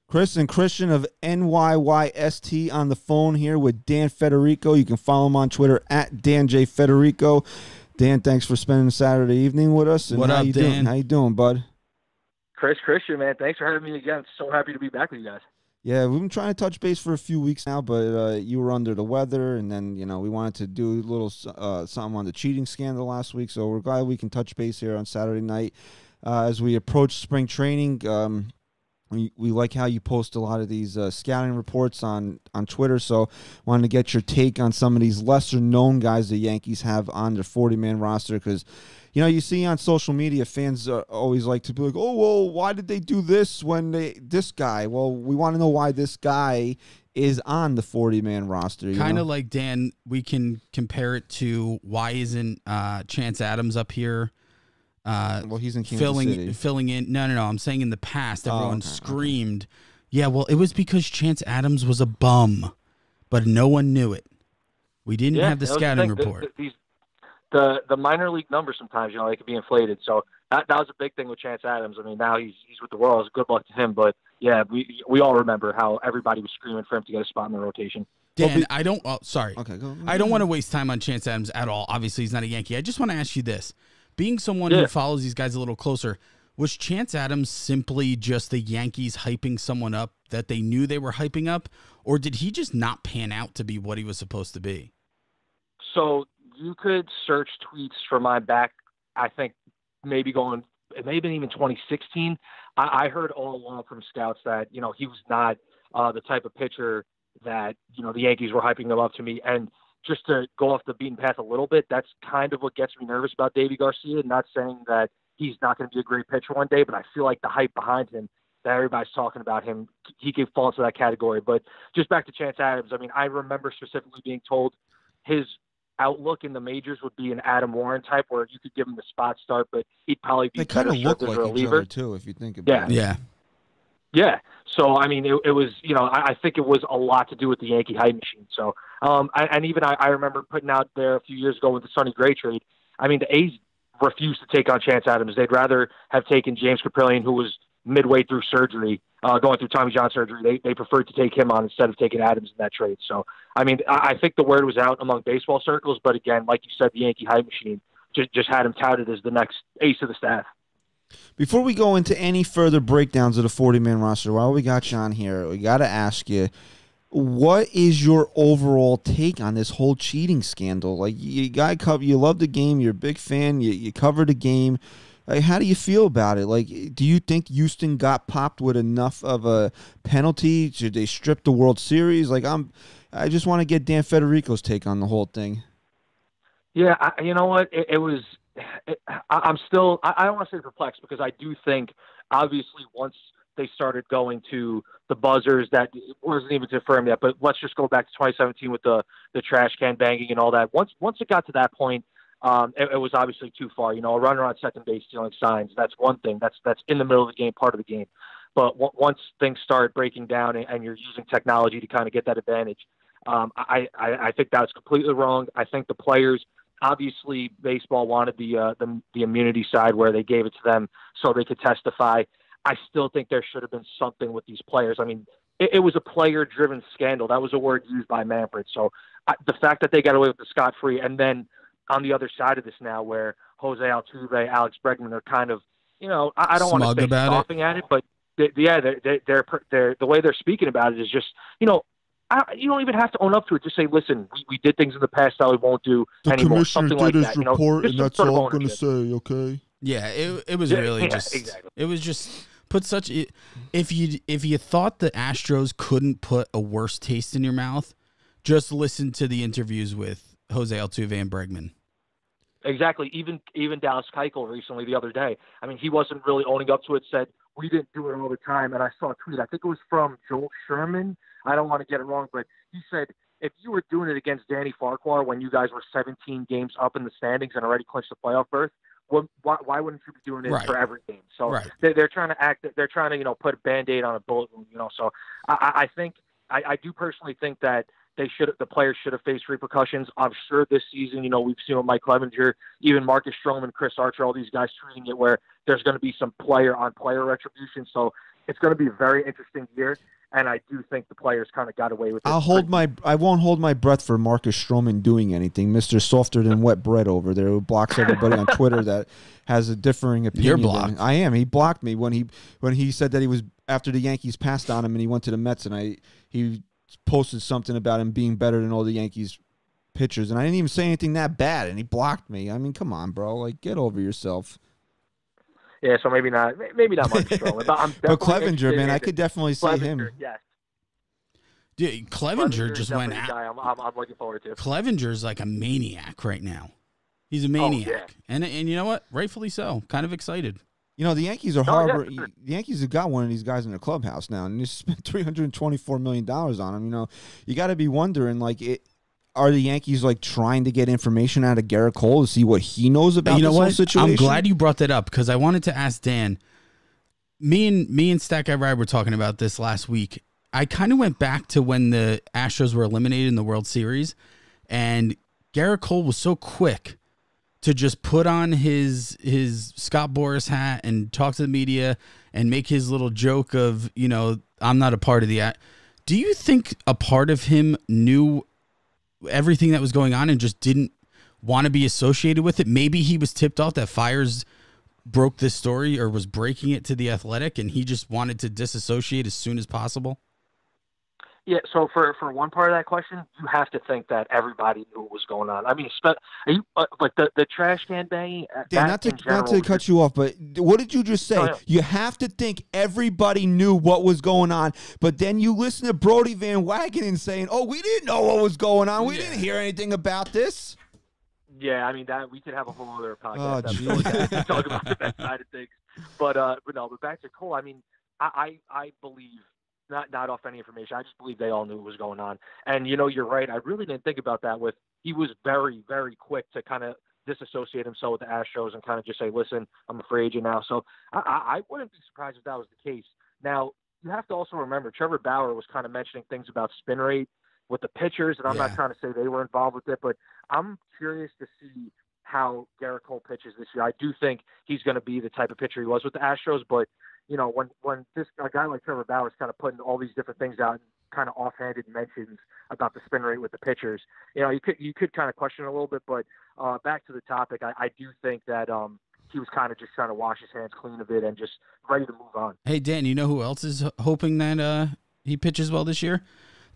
Chris and Christian of NYYST on the phone here with Dan Federico. You can follow him on Twitter at Dan J. Federico. Dan, thanks for spending Saturday evening with us. And what up, Dan? How you doing, bud? Christian, man, thanks for having me again. So happy to be back with you guys. Yeah, we've been trying to touch base for a few weeks now, but you were under the weather, and then we wanted to do a little something on the cheating scandal last week. So we're glad we can touch base here on Saturday night as we approach spring training. We like how you post a lot of these scouting reports on Twitter, so wanted to get your take on some of these lesser-known guys the Yankees have on their 40-man roster, because, you see on social media, fans always like to be like, oh, well, why did they do this this guy? Well, we want to know why this guy is on the 40-man roster. Kind of like, Dan, we can compare it to why isn't Chance Adams up here? Well, he's in Kansas City. Filling in. No. I'm saying in the past, everyone screamed. Yeah, well, it was because Chance Adams was a bum, but no one knew it. We didn't have the scouting report. The minor league numbers sometimes, they could be inflated. So that was a big thing with Chance Adams. I mean, now he's with the Royals. Good luck to him. But yeah, we all remember how everybody was screaming for him to get a spot in the rotation. Dan, I don't. Sorry. Okay, go. I don't want to waste time on Chance Adams at all. Obviously, he's not a Yankee. I just want to ask you this. Being someone who follows these guys a little closer, was Chance Adams simply just the Yankees hyping someone up that they knew they were hyping up, or did he just not pan out to be what he was supposed to be? So you could search tweets from my back, I think it may have been even 2016. I heard all along from scouts that, he was not the type of pitcher that, the Yankees were hyping him up to me. And just to go off the beaten path a little bit, that's kind of what gets me nervous about Deivi Garcia. Not saying that he's not going to be a great pitcher one day, but I feel like the hype behind him, that everybody's talking about him, he could fall into that category. But just back to Chance Adams, I mean, I remember specifically being told his outlook in the majors would be an Adam Warren type, where you could give him the spot start, but he'd probably be they kind of look like each other too, if you think about it. Yeah. So, I mean, it was, I think it was a lot to do with the Yankee hype machine. So, I remember putting out there a few years ago with the Sonny Gray trade. I mean, the A's refused to take on Chance Adams. They'd rather have taken James Kaprielian, who was midway through surgery, going through Tommy John surgery. They preferred to take him on instead of taking Adams in that trade. So, I mean, I think the word was out among baseball circles, but again, like you said, the Yankee hype machine just had him touted as the next ace of the staff. Before we go into any further breakdowns of the 40-man roster, while we got you on here, we got to ask you, what is your overall take on this whole cheating scandal? Like, you love the game, you're a big fan, you cover the game. Like, how do you feel about it? Like, do you think Houston got popped with enough of a penalty? Should they strip the World Series? Like, I just want to get Dan Federico's take on the whole thing. Yeah, you know what? I'm still, I don't want to say perplexed, because I do think, obviously, once they started going to the buzzers, that wasn't even confirmed yet, but let's just go back to 2017 with the trash can banging and all that. Once it got to that point, it was obviously too far. A runner on second base stealing signs, that's one thing. That's in the middle of the game, part of the game. But once things start breaking down and you're using technology to kind of get that advantage, I think that's completely wrong. I think the players, obviously, baseball wanted the immunity side where they gave it to them so they could testify. I still think there should have been something with these players. I mean, it was a player-driven scandal. That was a word used by Manfred. So the fact that they got away with the scot-free, and then on the other side of this now, where Jose Altuve, Alex Bregman are kind of, I don't want to say scoffing at it, but they're the way they're speaking about it is just, you don't even have to own up to it. Just say, listen, we did things in the past that we won't do anymore. Something like that. The commissioner did his report, and that's all I'm going to say, okay? Yeah, it was really just exactly. It was just put such if you thought the Astros couldn't put a worse taste in your mouth, just listen to the interviews with Jose Altuve and Bregman. Exactly. Even Dallas Keuchel recently, the other day, I mean, he wasn't really owning up to it, said, we didn't do it all the time. And I saw a tweet, I think it was from Joel Sherman. I don't want to get it wrong, but he said, if you were doing it against Danny Farquhar when you guys were 17 games up in the standings and already clinched the playoff berth, why wouldn't you be doing it for every game? So they're trying to put a Band-Aid on a bullet wound, So I think I do personally think that the players should have faced repercussions. I'm sure this season, we've seen with Mike Clevenger, even Marcus Stroman, Chris Archer, all these guys treating it where there's going to be some player-on-player retribution. So it's going to be a very interesting year. And I do think the players kind of got away with it. I won't hold my breath for Marcus Stroman doing anything. Mr. Softer than wet bread over there, who blocks everybody on Twitter that has a differing opinion. You're blocked. I am. He blocked me when he said that he was after the Yankees passed on him and he went to the Mets, and he posted something about him being better than all the Yankees pitchers, and I didn't even say anything that bad, and he blocked me. I mean, come on, bro. Like, get over yourself. Yeah, so maybe not Marcus Stroman. But Clevenger, man, I could definitely see him. Yes. Dude, Clevenger just went out. I'm looking forward to. Clevenger's like a maniac right now. He's a maniac. Oh, yeah. And you know what? Rightfully so. Kind of excited. The Yankees are hard. Yeah, the Yankees have got one of these guys in their clubhouse now, and they spent $324 million on him. You got to be wondering, are the Yankees trying to get information out of Garrett Cole to see what he knows about this whole situation? I'm glad you brought that up, because I wanted to ask Dan. Me and Stat Guy Ride were talking about this last week. I kind of went back to when the Astros were eliminated in the World Series, and Garrett Cole was so quick to just put on his Scott Boras hat and talk to the media and make his little joke of, I'm not a part of the. Do you think a part of him knew everything that was going on and just didn't want to be associated with it? Maybe he was tipped off that Fiers broke this story or was breaking it to The Athletic, and he just wanted to disassociate as soon as possible. Yeah, so for one part of that question, you have to think that everybody knew what was going on. I mean, the trash can banging. Dan, not to cut you off, but what did you just say? No. You have to think everybody knew what was going on, but then you listen to Brody Van Wagenen saying, "Oh, we didn't know what was going on. We didn't hear anything about this." Yeah, I mean that we could have a whole other podcast to talk about that side of things. But back to Cole. I mean, I believe not off any information. I just believe they all knew what was going on. And, you're right. I really didn't think about that he was very, very quick to kind of disassociate himself with the Astros and kind of just say, listen, I'm a free agent now. So I wouldn't be surprised if that was the case. Now, you have to also remember, Trevor Bauer was kind of mentioning things about spin rate with the pitchers, and I'm not trying to say they were involved with it, but I'm curious to see how Garrett Cole pitches this year. I do think he's going to be the type of pitcher he was with the Astros, but when a guy like Trevor Bauer is kind of putting all these different things out and kind of offhanded mentions about the spin rate with the pitchers, you could kind of question it a little bit. But back to the topic, I do think that he was kind of just trying to wash his hands clean of it and just ready to move on. Hey, Dan, you know who else is hoping that he pitches well this year?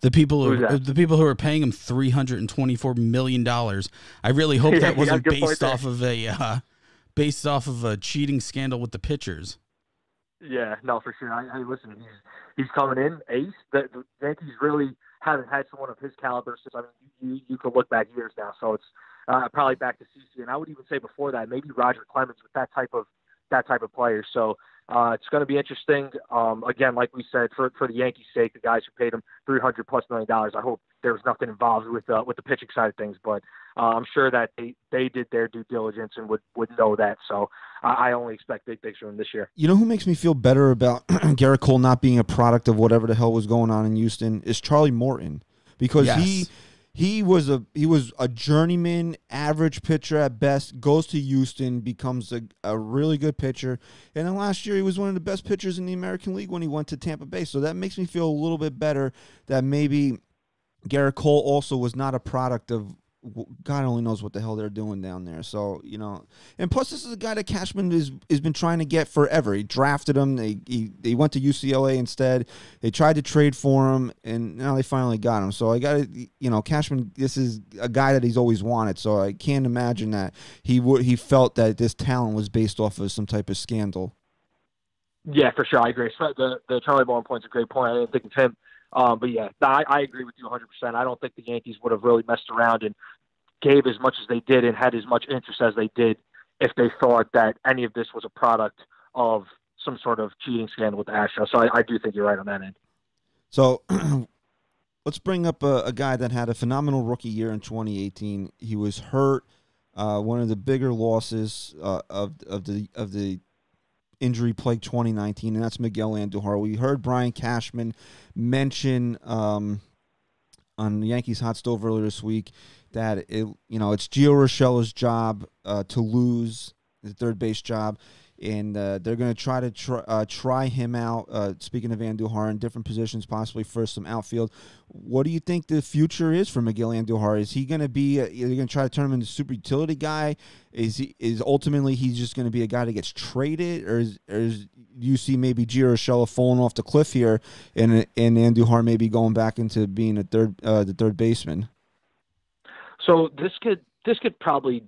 The people who are paying him $324 million. I really hope that wasn't based off of a cheating scandal with the pitchers. Yeah, no, for sure. Hey, listen, he's coming in ace. The Yankees really haven't had someone of his caliber since. I mean, you could look back years now. So it's probably back to CC, and I would even say before that, maybe Roger Clemens with that type of player. So it's going to be interesting. Again, like we said, for the Yankees' sake, the guys who paid him $300+ million. I hope there was nothing involved with the pitching side of things, but I'm sure that they did their due diligence and would know that. So I only expect big things from him this year. You know who makes me feel better about Garrett Cole not being a product of whatever the hell was going on in Houston is Charlie Morton, because he was a journeyman, average pitcher at best, goes to Houston, becomes a really good pitcher. And then last year he was one of the best pitchers in the American League when he went to Tampa Bay. So that makes me feel a little bit better that maybe Garrett Cole also was not a product of God only knows what the hell they're doing down there. So, and plus this is a guy that Cashman has been trying to get forever. He drafted him. They went to UCLA instead. They tried to trade for him, and now they finally got him. So I got to, Cashman, this is a guy that he's always wanted. So I can't imagine that he felt that this talent was based off of some type of scandal. Yeah, for sure. I agree. So the Charlie Morton point's a great point. I didn't think of him. But yeah, I agree with you 100%. I don't think the Yankees would have really messed around and gave as much as they did and had as much interest as they did if they thought that any of this was a product of some sort of cheating scandal with the Astros. So I do think you're right on that end. So let's bring up a guy that had a phenomenal rookie year in 2018. He was hurt. One of the bigger losses of the injury-plagued 2019, and that's Miguel Andujar. We heard Brian Cashman mention on the Yankees Hot Stove earlier this week that it's Gio Urshela's job to lose the third base job, and they're going to try him out. Speaking of Andujar, in different positions, possibly for some outfield. What do you think the future is for Miguel Andujar? Is he going to be? Are you going to try to turn him into a super utility guy? Is ultimately he's just going to be a guy that gets traded, or do you see maybe Gio Urshela falling off the cliff here, and Andujar maybe going back into being the third baseman? So this could probably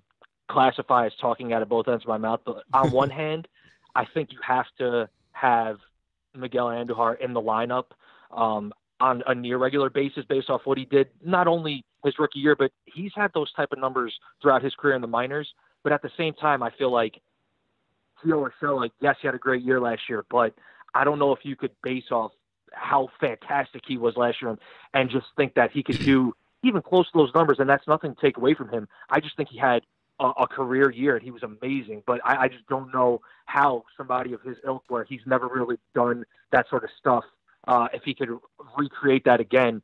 classify as talking out of both ends of my mouth. But on one hand, I think you have to have Miguel Andujar in the lineup on a near regular basis based off what he did, not only his rookie year, but he's had those type of numbers throughout his career in the minors. But at the same time, I feel like Gio Urshela, yes, he had a great year last year, but I don't know if you could base off how fantastic he was last year and just think that he could do even close to those numbers, and that's nothing to take away from him. I just think he had a career year, and he was amazing. But I just don't know how somebody of his ilk, where he's never really done that sort of stuff, if he could recreate that again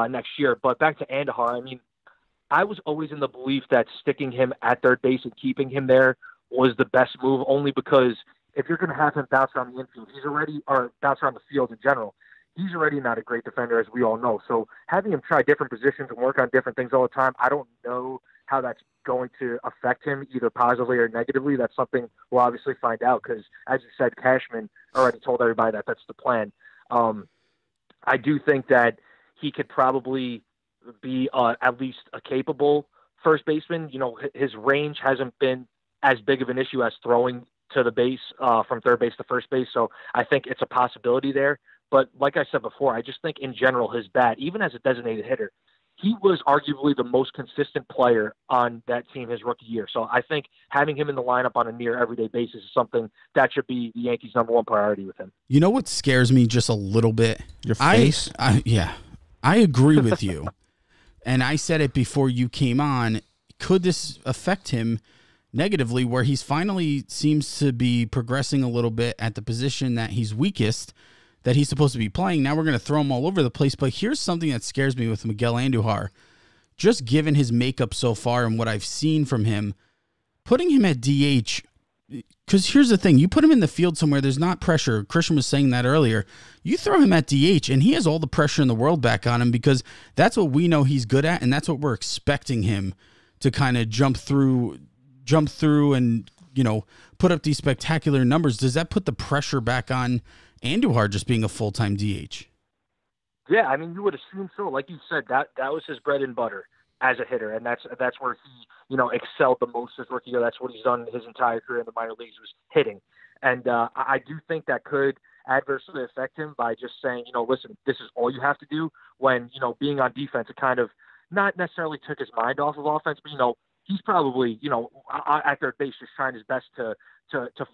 next year. But back to Andujar, I mean, I was always in the belief that sticking him at third base and keeping him there was the best move, only because if you're going to have him bounce around the infield, or bounce around the field in general, he's already not a great defender, as we all know. So having him try different positions and work on different things all the time, I don't know how that's going to affect him either positively or negatively. That's something we'll obviously find out because, as you said, Cashman already told everybody that that's the plan. I do think that he could probably be at least a capable first baseman. His range hasn't been as big of an issue as throwing to the base from third base to first base. So I think it's a possibility there. But like I said before, I just think in general his bat, even as a designated hitter, he was arguably the most consistent player on that team his rookie year. So I think having him in the lineup on a near everyday basis is something that should be the Yankees' number one priority with him. You know what scares me just a little bit? Your face? I agree with you. And I said it before you came on. Could this affect him negatively, where he's finally seems to be progressing a little bit at the position that he's weakest, that he's supposed to be playing? Now we're going to throw him all over the place. But here's something that scares me with Miguel Andujar. Just given his makeup so far and what I've seen from him, putting him at DH, because here's the thing. You put him in the field somewhere, there's not pressure. Christian was saying that earlier. You throw him at DH, and he has all the pressure in the world back on him, because that's what we know he's good at, and that's what we're expecting him to kind of jump through and, put up these spectacular numbers. Does that put the pressure back on Andujar just being a full-time DH? Yeah, I mean, you would assume so. Like you said, that was his bread and butter as a hitter, and that's where he, excelled the most his rookie year. That's what he's done his entire career in the minor leagues, was hitting. And I do think that could adversely affect him by just saying, listen, this is all you have to do, when, being on defense, it kind of not necessarily took his mind off of offense, but, he's probably, at third base just trying his best to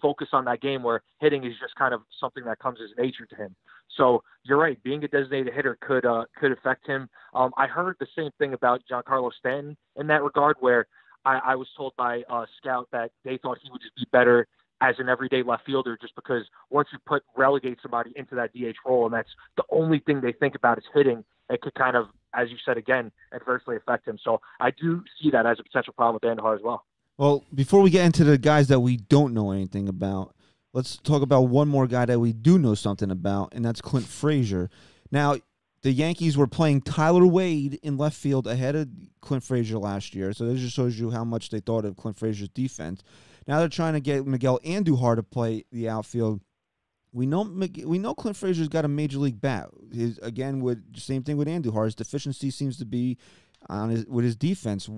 focus on that game, where hitting is just kind of something that comes as nature to him. So you're right. Being a designated hitter could affect him. I heard the same thing about Giancarlo Stanton in that regard, where I was told by a scout that they thought he would just be better as an everyday left fielder, just because once you relegate somebody into that DH role, and that's the only thing they think about is hitting, it could kind of, as you said again, adversely affect him. So I do see that as a potential problem with Andujar as well. Well, before we get into the guys that we don't know anything about, let's talk about one more guy that we do know something about, and that's Clint Frazier. Now, the Yankees were playing Tyler Wade in left field ahead of Clint Frazier last year, so this just shows you how much they thought of Clint Frazier's defense. Now they're trying to get Miguel Andujar to play the outfield. We know Clint Frazier's got a major league bat. Same thing with Andujar. His deficiency seems to be with his defense.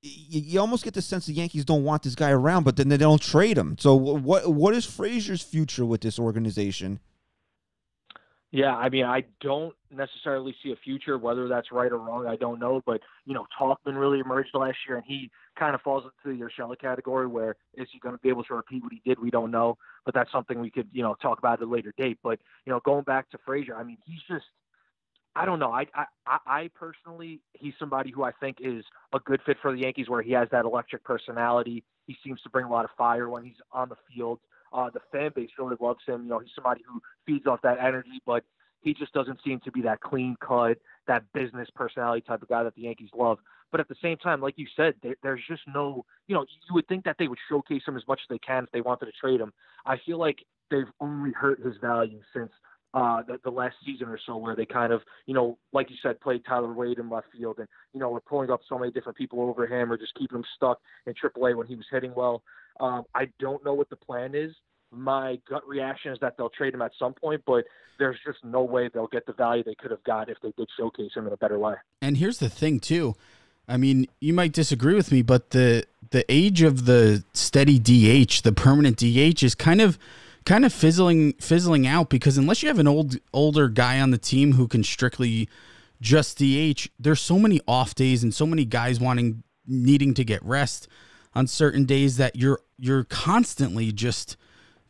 You almost get the sense the Yankees don't want this guy around, but then they don't trade him. So what is Frazier's future with this organization? Yeah, I mean, I don't necessarily see a future. Whether that's right or wrong, I don't know. But, Talkman really emerged last year, and he kind of falls into the Urshela category, where is he going to be able to repeat what he did? We don't know. But that's something we could, talk about at a later date. But, going back to Frazier, I mean, he's just, I don't know. I personally, he's somebody who I think is a good fit for the Yankees, where he has that electric personality. He seems to bring a lot of fire when he's on the field. The fan base really loves him. He's somebody who feeds off that energy, but he just doesn't seem to be that clean cut, that business personality type of guy that the Yankees love. But at the same time, like you said, there's just no, you would think that they would showcase him as much as they can if they wanted to trade him. I feel like they've only hurt his value since the last season or so, where they kind of, like you said, played Tyler Wade in left field, and, we're pulling up so many different people over him, or just keeping him stuck in AAA when he was hitting well. I don't know what the plan is. My gut reaction is that they'll trade him at some point, but there's just no way they'll get the value they could have got if they did showcase him in a better way. And here's the thing too. I mean, you might disagree with me, but the age of the steady DH, the permanent DH, is kind of fizzling out, because unless you have an older guy on the team who can strictly just DH, there's so many off days and so many guys needing to get rest on certain days that you're constantly just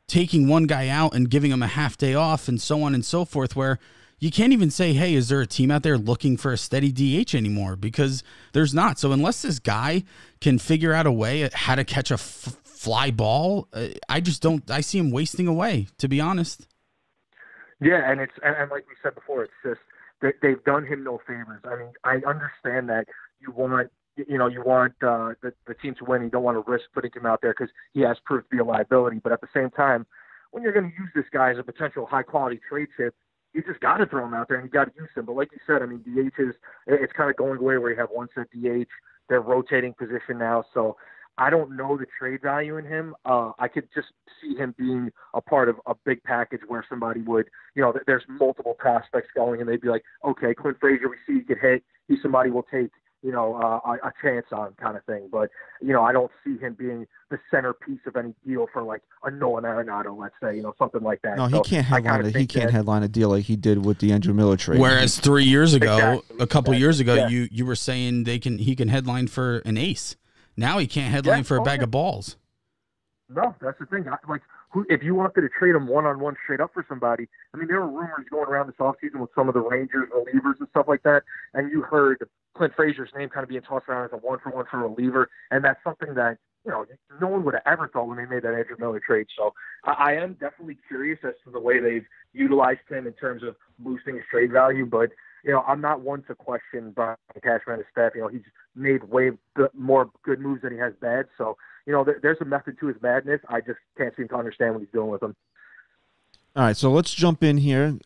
taking one guy out and giving him a half day off, and so on and so forth, where you can't even say, hey, is there a team out there looking for a steady DH anymore? Because there's not. So unless this guy can figure out a way how to catch a fly ball, I see him wasting away, to be honest. Yeah, and like we said before, it's just they've done him no favors. I mean, I understand that you want the team to win. You don't want to risk putting him out there because he has proved to be a liability. But at the same time, when you're going to use this guy as a potential high-quality trade chip, you just got to throw him out there and you got to use him. But like you said, I mean, DH it's kind of going away where you have one set DH. They're rotating position now. So I don't know the trade value in him. I could just see him being a part of a big package where somebody would, there's multiple prospects going, and they'd be like, okay, Clint Frazier, we see he could hit. He's somebody we'll take, a chance on kind of thing. But, I don't see him being the centerpiece of any deal for like a Nolan Arenado, let's say, something like that. No, he can't headline a deal like he did with the Andrew Miller trade. Whereas 3 years ago, Exactly, a couple years ago, yeah. you were saying he can headline for an ace. Now he can't headline for a bag of balls. No, that's the thing. If you wanted to trade him one-on-one straight up for somebody, I mean, there were rumors going around this offseason with some of the Rangers relievers and stuff like that, and you heard Clint Frazier's name kind of being tossed around as a one-for-one for a reliever, and that's something that, no one would have ever thought when they made that Andrew Miller trade. So I am definitely curious as to the way they've utilized him in terms of boosting his trade value, but, I'm not one to question Brian Cashman and his staff. He's made way more good moves than he has bad, so there's a method to his madness. I just can't seem to understand what he's doing with them. All right, so let's jump in here,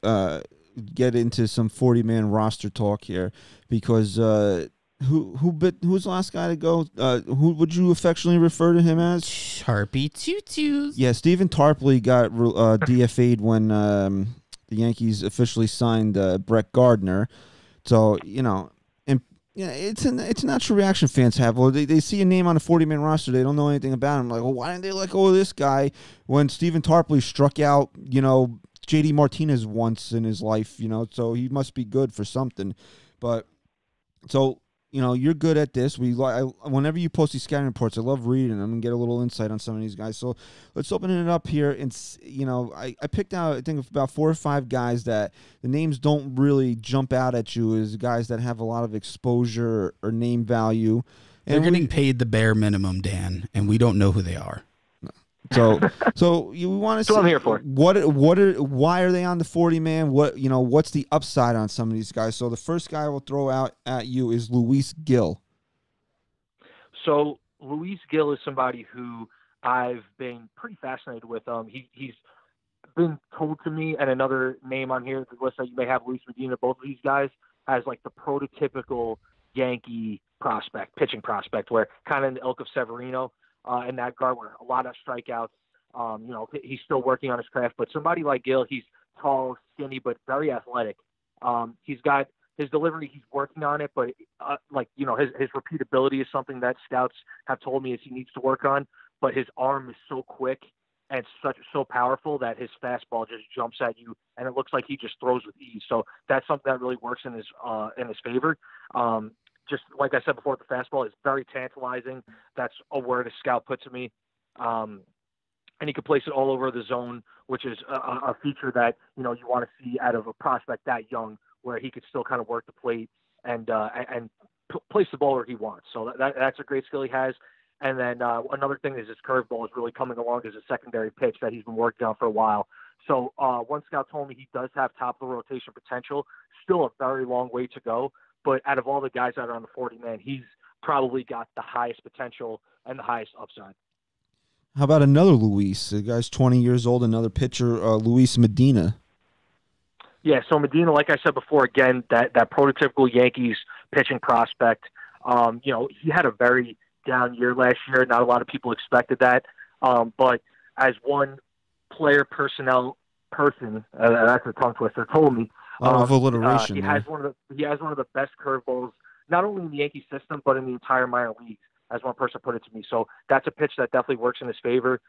get into some 40-man roster talk here, because who's the last guy to go? Who would you affectionately refer to him as? Sharpie Tutus. Yeah, Stephen Tarpley got DFA'd when the Yankees officially signed Brett Gardner. So, it's a natural reaction fans have. Well, they see a name on a 40-man roster. They don't know anything about him. Like, well, why didn't they let go of this guy when Stephen Tarpley struck out, J.D. Martinez once in his life, so he must be good for something. But, so, you're good at this. Whenever you post these scouting reports, I love reading them and get a little insight on some of these guys. So let's open it up here. And, I picked out, I think, about 4 or 5 guys that the names don't really jump out at you as guys that have a lot of exposure or name value. They're getting paid the bare minimum, Dan, and we don't know who they are. So you want to see what I'm here for. Why are they on the 40-man? What's the upside on some of these guys? So the first guy we'll throw out at you is Luis Gil. So Luis Gil is somebody who I've been pretty fascinated with. He's been told to me, and another name on here, the list that you may have, Luis Medina, both of these guys, as like the prototypical Yankee prospect, pitching prospect, where kind of in the ilk of Severino. In that regard, where a lot of strikeouts. He's still working on his craft, but somebody like Gil, he's tall, skinny, but very athletic. He's got his delivery. He's working on it, but his repeatability is something that scouts have told me is he needs to work on. But his arm is so quick and so powerful that his fastball just jumps at you, and it looks like he just throws with ease. So that's something that really works in his favor. Just like I said before, the fastball is very tantalizing. That's a word a scout put to me. And he can place it all over the zone, which is a feature that, you want to see out of a prospect that young, where he could still kind of work the plate and place the ball where he wants. So that's a great skill he has. And then another thing is his curveball is really coming along as a secondary pitch that he's been working on for a while. So one scout told me he does have top of the rotation potential, still a very long way to go. But out of all the guys that are on the 40-man, he's probably got the highest potential and the highest upside. How about another Luis? The guy's 20 years old, another pitcher, Luis Medina. Yeah, so Medina, like I said before, again, that prototypical Yankees pitching prospect. He had a very down year last year. Not a lot of people expected that. But as one player personnel person, that's a tongue twister, told me, of alliteration. He has one of the best curveballs, not only in the Yankee system, but in the entire minor leagues, as one person put it to me. So that's a pitch that definitely works in his favor.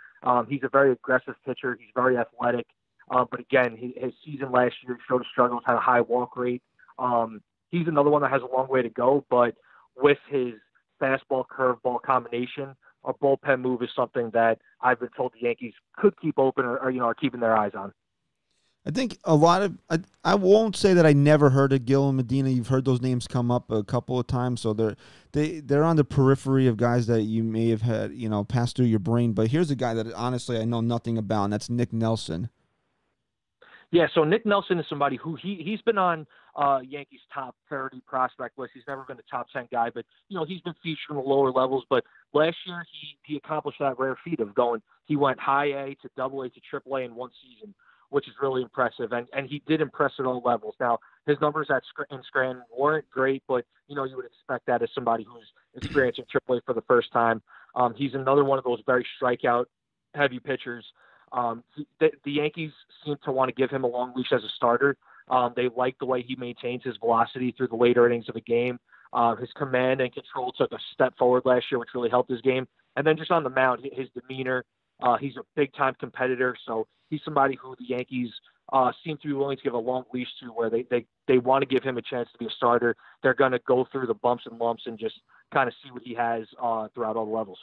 He's a very aggressive pitcher. He's very athletic. But again, his season last year showed struggles, had a high walk rate. He's another one that has a long way to go, but with his fastball curveball combination, a bullpen move is something that I've been told the Yankees could keep open or are keeping their eyes on. I think a lot of I won't say that I never heard of Gil and Medina. You've heard those names come up a couple of times, so they're on the periphery of guys that you may have had pass through your brain. But here's a guy that honestly I know nothing about, and that's Nick Nelson. Yeah, so Nick Nelson is somebody who he's been on Yankees top 30 prospect list. He's never been a top 10 guy, but he's been featured in the lower levels. But last year he accomplished that rare feat of he went high A to double A to triple A in one season, which is really impressive. And he did impress at all levels. Now, his numbers in Scranton weren't great, but, you would expect that as somebody who's experiencing AAA for the first time. He's another one of those very strikeout-heavy pitchers. The Yankees seem to want to give him a long leash as a starter. They like the way he maintains his velocity through the later innings of the game. His command and control took a step forward last year, which really helped his game. And then just on the mound, his demeanor, he's a big-time competitor, so he's somebody who the Yankees seem to be willing to give a long leash to, where they want to give him a chance to be a starter. They're going to go through the bumps and lumps and just kind of see what he has throughout all the levels.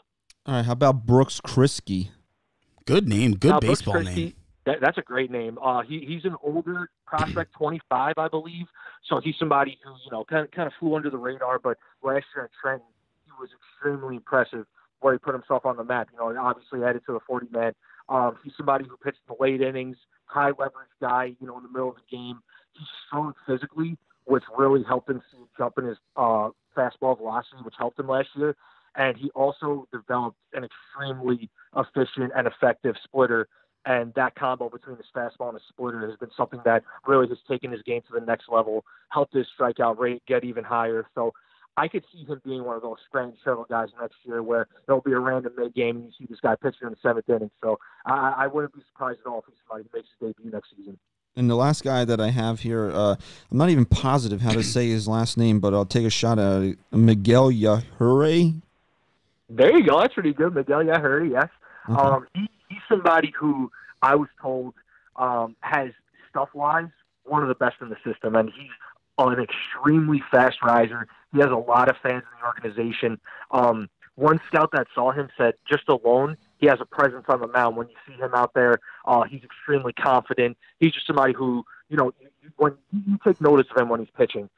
All right, how about Brooks Kriske? Good name, good baseball name. That's a great name. He's an older prospect, 25, I believe. So he's somebody who, kind of flew under the radar. But last year at Trenton, he was extremely impressive where he put himself on the map. Obviously added to the 40-man. He's somebody who pitched the late innings, high leverage guy, in the middle of the game. He's strong physically, which really helped him see a jump in his fastball velocity, which helped him last year. And he also developed an extremely efficient and effective splitter. And that combo between his fastball and his splitter has been something that really has taken his game to the next level, helped his strikeout rate get even higher. So I could see him being one of those strange shuttle guys next year where there'll be a random mid-game and you see this guy pitching in the 7th inning. So I wouldn't be surprised at all if he's somebody who makes his debut next season. And the last guy that I have here, I'm not even positive how to say his last name, but I'll take a shot at it. Miguel Andujar. There you go. That's pretty good. Miguel Andujar, yes. Okay. He's somebody who I was told has stuff-wise one of the best in the system, and he's an extremely fast riser. He has a lot of fans in the organization. One scout that saw him said just alone, he has a presence on the mound. When you see him out there, he's extremely confident. He's just somebody who, when you take notice of him when he's pitching.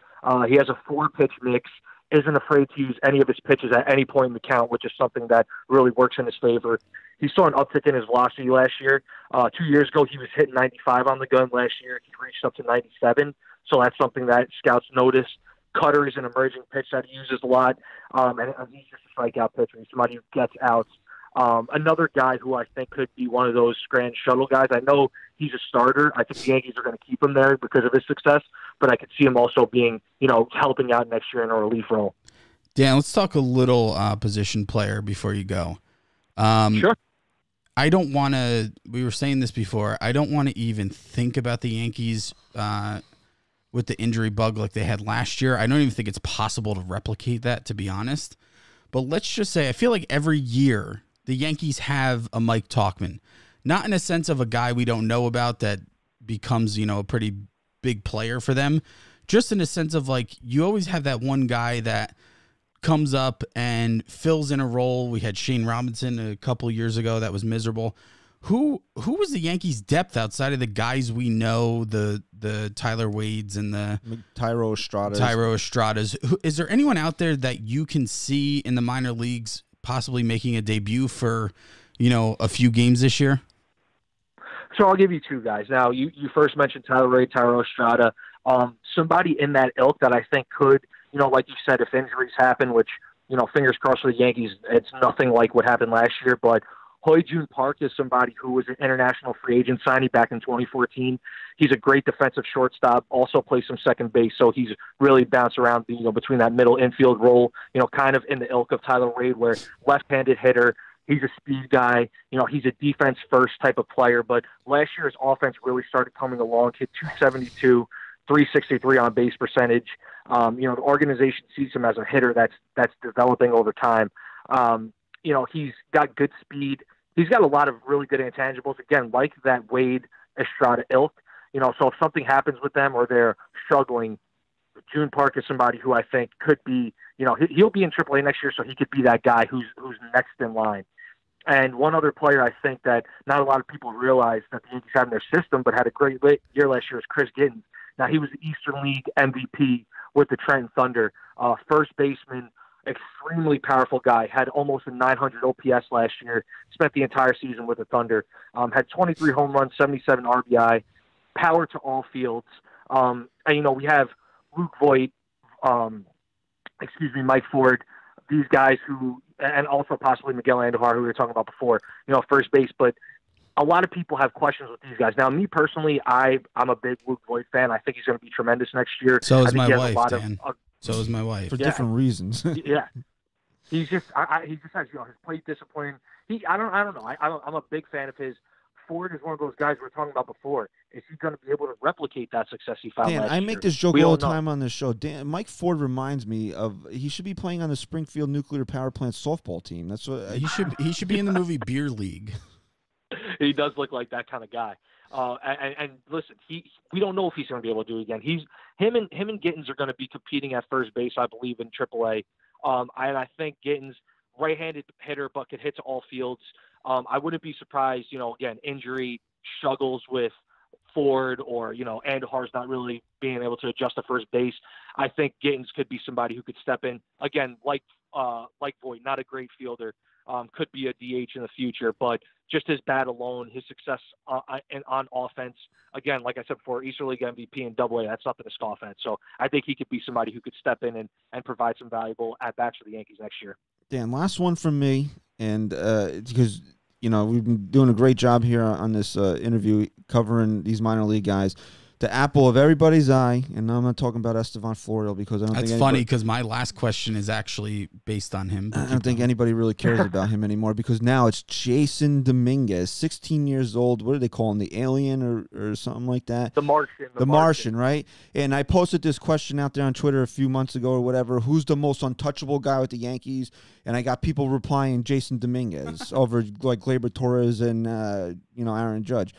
He has a 4-pitch mix, isn't afraid to use any of his pitches at any point in the count, which is something that really works in his favor. He saw an uptick in his velocity last year. 2 years ago, he was hitting 95 on the gun. Last year, he reached up to 97. So that's something that scouts notice. Cutter is an emerging pitch that he uses a lot, and he's just a strikeout pitcher. He's somebody who gets outs. Another guy who I think could be one of those grand shuttle guys. I know he's a starter. I think the Yankees are going to keep him there because of his success, but I could see him also being, helping out next year in a relief role. Dan, let's talk a little position player before you go. Sure. I don't want to, we were saying this before, I don't want to even think about the Yankees with the injury bug like they had last year. I don't even think it's possible to replicate that, to be honest. But let's just say, I feel like every year the Yankees have a Mike Tauchman. Not in a sense of a guy we don't know about that becomes, a pretty big player for them. Just in a sense of you always have that one guy that comes up and fills in a role. We had Shane Robinson a couple years ago that was miserable. Who was the Yankees' depth outside of the guys we know, the Tyler Wades and the Tyro Estradas? Is there anyone out there that you can see in the minor leagues possibly making a debut for, a few games this year? So I'll give you two guys. Now, you first mentioned Tyler Wade, Tyro Estrada. Somebody in that ilk that I think could, like you said, if injuries happen, which, fingers crossed for the Yankees, it's nothing like what happened last year, but Hoy-Jun Park is somebody who was an international free agent signing back in 2014. He's a great defensive shortstop, also plays some second base, so he's really bounced around between that middle infield role, kind of in the ilk of Tyler Wade, where left-handed hitter. He's a speed guy. He's a defense-first type of player, but last year his offense really started coming along, hit 272, 363 on base percentage. The organization sees him as a hitter that's developing over time. He's got good speed. He's got a lot of really good intangibles. Again, like that Wade Estrada ilk. So if something happens with them or they're struggling, June Park is somebody who I think could be, he'll be in AAA next year, so he could be that guy who's next in line. And one other player I think that not a lot of people realize that the Yankees have in their system, but had a great year last year, is Chris Gittens. Now, he was the Eastern League MVP with the Trenton Thunder, first baseman, extremely powerful guy, had almost a 900 OPS last year, spent the entire season with the Thunder, had 23 home runs, 77 RBI, power to all fields. And, we have Luke Voigt, Mike Ford, these guys who, and also possibly Miguel Andujar, who we were talking about before, first base, but a lot of people have questions with these guys. Now, me personally, I'm a big Luke Voigt fan. I think he's going to be tremendous next year. So is my wife, Dan. So is my wife. For different reasons. Yeah. He just has his plate discipline. I don't know. I'm a big fan of his. Ford is one of those guys we were talking about before. Is he going to be able to replicate that success he found Dan, last I year? make this joke all the time on this show. Dan, Mike Ford reminds me of he should be playing on the Springfield Nuclear Power Plant softball team. That's what he should be in the movie Beer League. He does look like that kind of guy. And listen, we don't know if he's going to be able to do it again. Him and Gittins are going to be competing at first base, I believe, in AAA. And I think Gittins, right-handed hitter, but could hit to all fields. I wouldn't be surprised, again, injury struggles with Ford or, Andujar's not really being able to adjust to first base. I think Gittins could be somebody who could step in again, like Voit, not a great fielder, could be a DH in the future, but just his bat alone, his success on offense, again, like I said before, Eastern League MVP and AA, that's nothing to scoff at. So I think he could be somebody who could step in and provide some valuable at-bats for the Yankees next year. Dan, last one from me, and because we've been doing a great job here on this interview covering these minor league guys. The apple of everybody's eye, and I'm not talking about Estevan Florial because I don't think that's funny because my last question is actually based on him. I don't think anybody really cares about him anymore because now it's Jason Dominguez, 16 years old. What do they call him? The alien or something like that? The Martian. The Martian, right? And I posted this question out there on Twitter a few months ago or whatever. Who's the most untouchable guy with the Yankees? And I got people replying Jason Dominguez over like Gleyber Torres and Aaron Judge.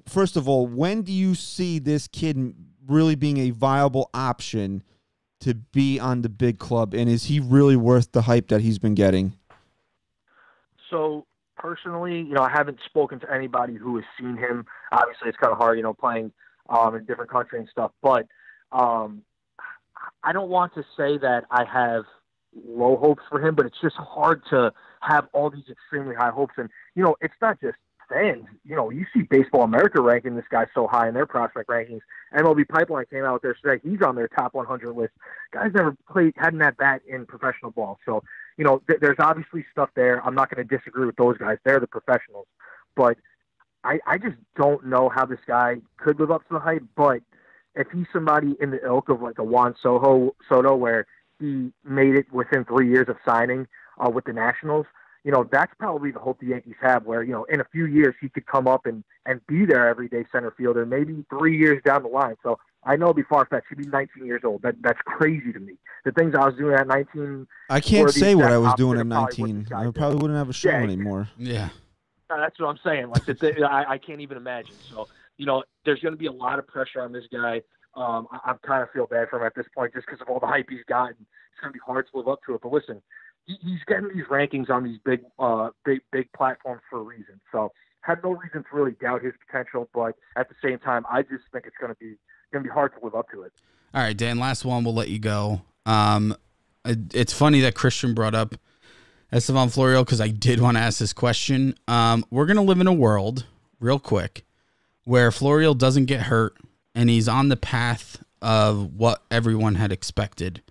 First of all, when do you see this kid really being a viable option to be on the big club, and is he really worth the hype that he's been getting? So personally, I haven't spoken to anybody who has seen him. Obviously, it's kind of hard, playing in a different country and stuff. But I don't want to say that I have low hopes for him, but it's just hard to have all these extremely high hopes. And it's not just fans, you see Baseball America ranking this guy so high in their prospect rankings. MLB Pipeline came out with their today. He's on their top 100 list. Guys never hadn't at bat in professional ball. So, there's obviously stuff there. I'm not going to disagree with those guys. They're the professionals. But I just don't know how this guy could live up to the hype. But if he's somebody in the ilk of like a Juan Soto, where he made it within 3 years of signing with the Nationals, that's probably the hope the Yankees have where, in a few years he could come up and be their everyday center fielder, maybe 3 years down the line. So I know it'd be far-fetched. He'd be 19 years old. That's crazy to me. The things I was doing at 19. I can't say what I was doing at 19. I probably wouldn't have a show anymore. Yeah. That's what I'm saying. Like I can't even imagine. So, there's going to be a lot of pressure on this guy. I kind of feel bad for him at this point just because of all the hype he's gotten. It's going to be hard to live up to it. But listen, he's getting these rankings on these big platforms for a reason. So had no reason to really doubt his potential, but at the same time, I just think it's going to be hard to live up to it. All right, Dan, last one, we'll let you go. It's funny that Christian brought up Estevan Florial because I did want to ask this question. We're going to live in a world, real quick, where Florial doesn't get hurt and he's on the path of what everyone had expected.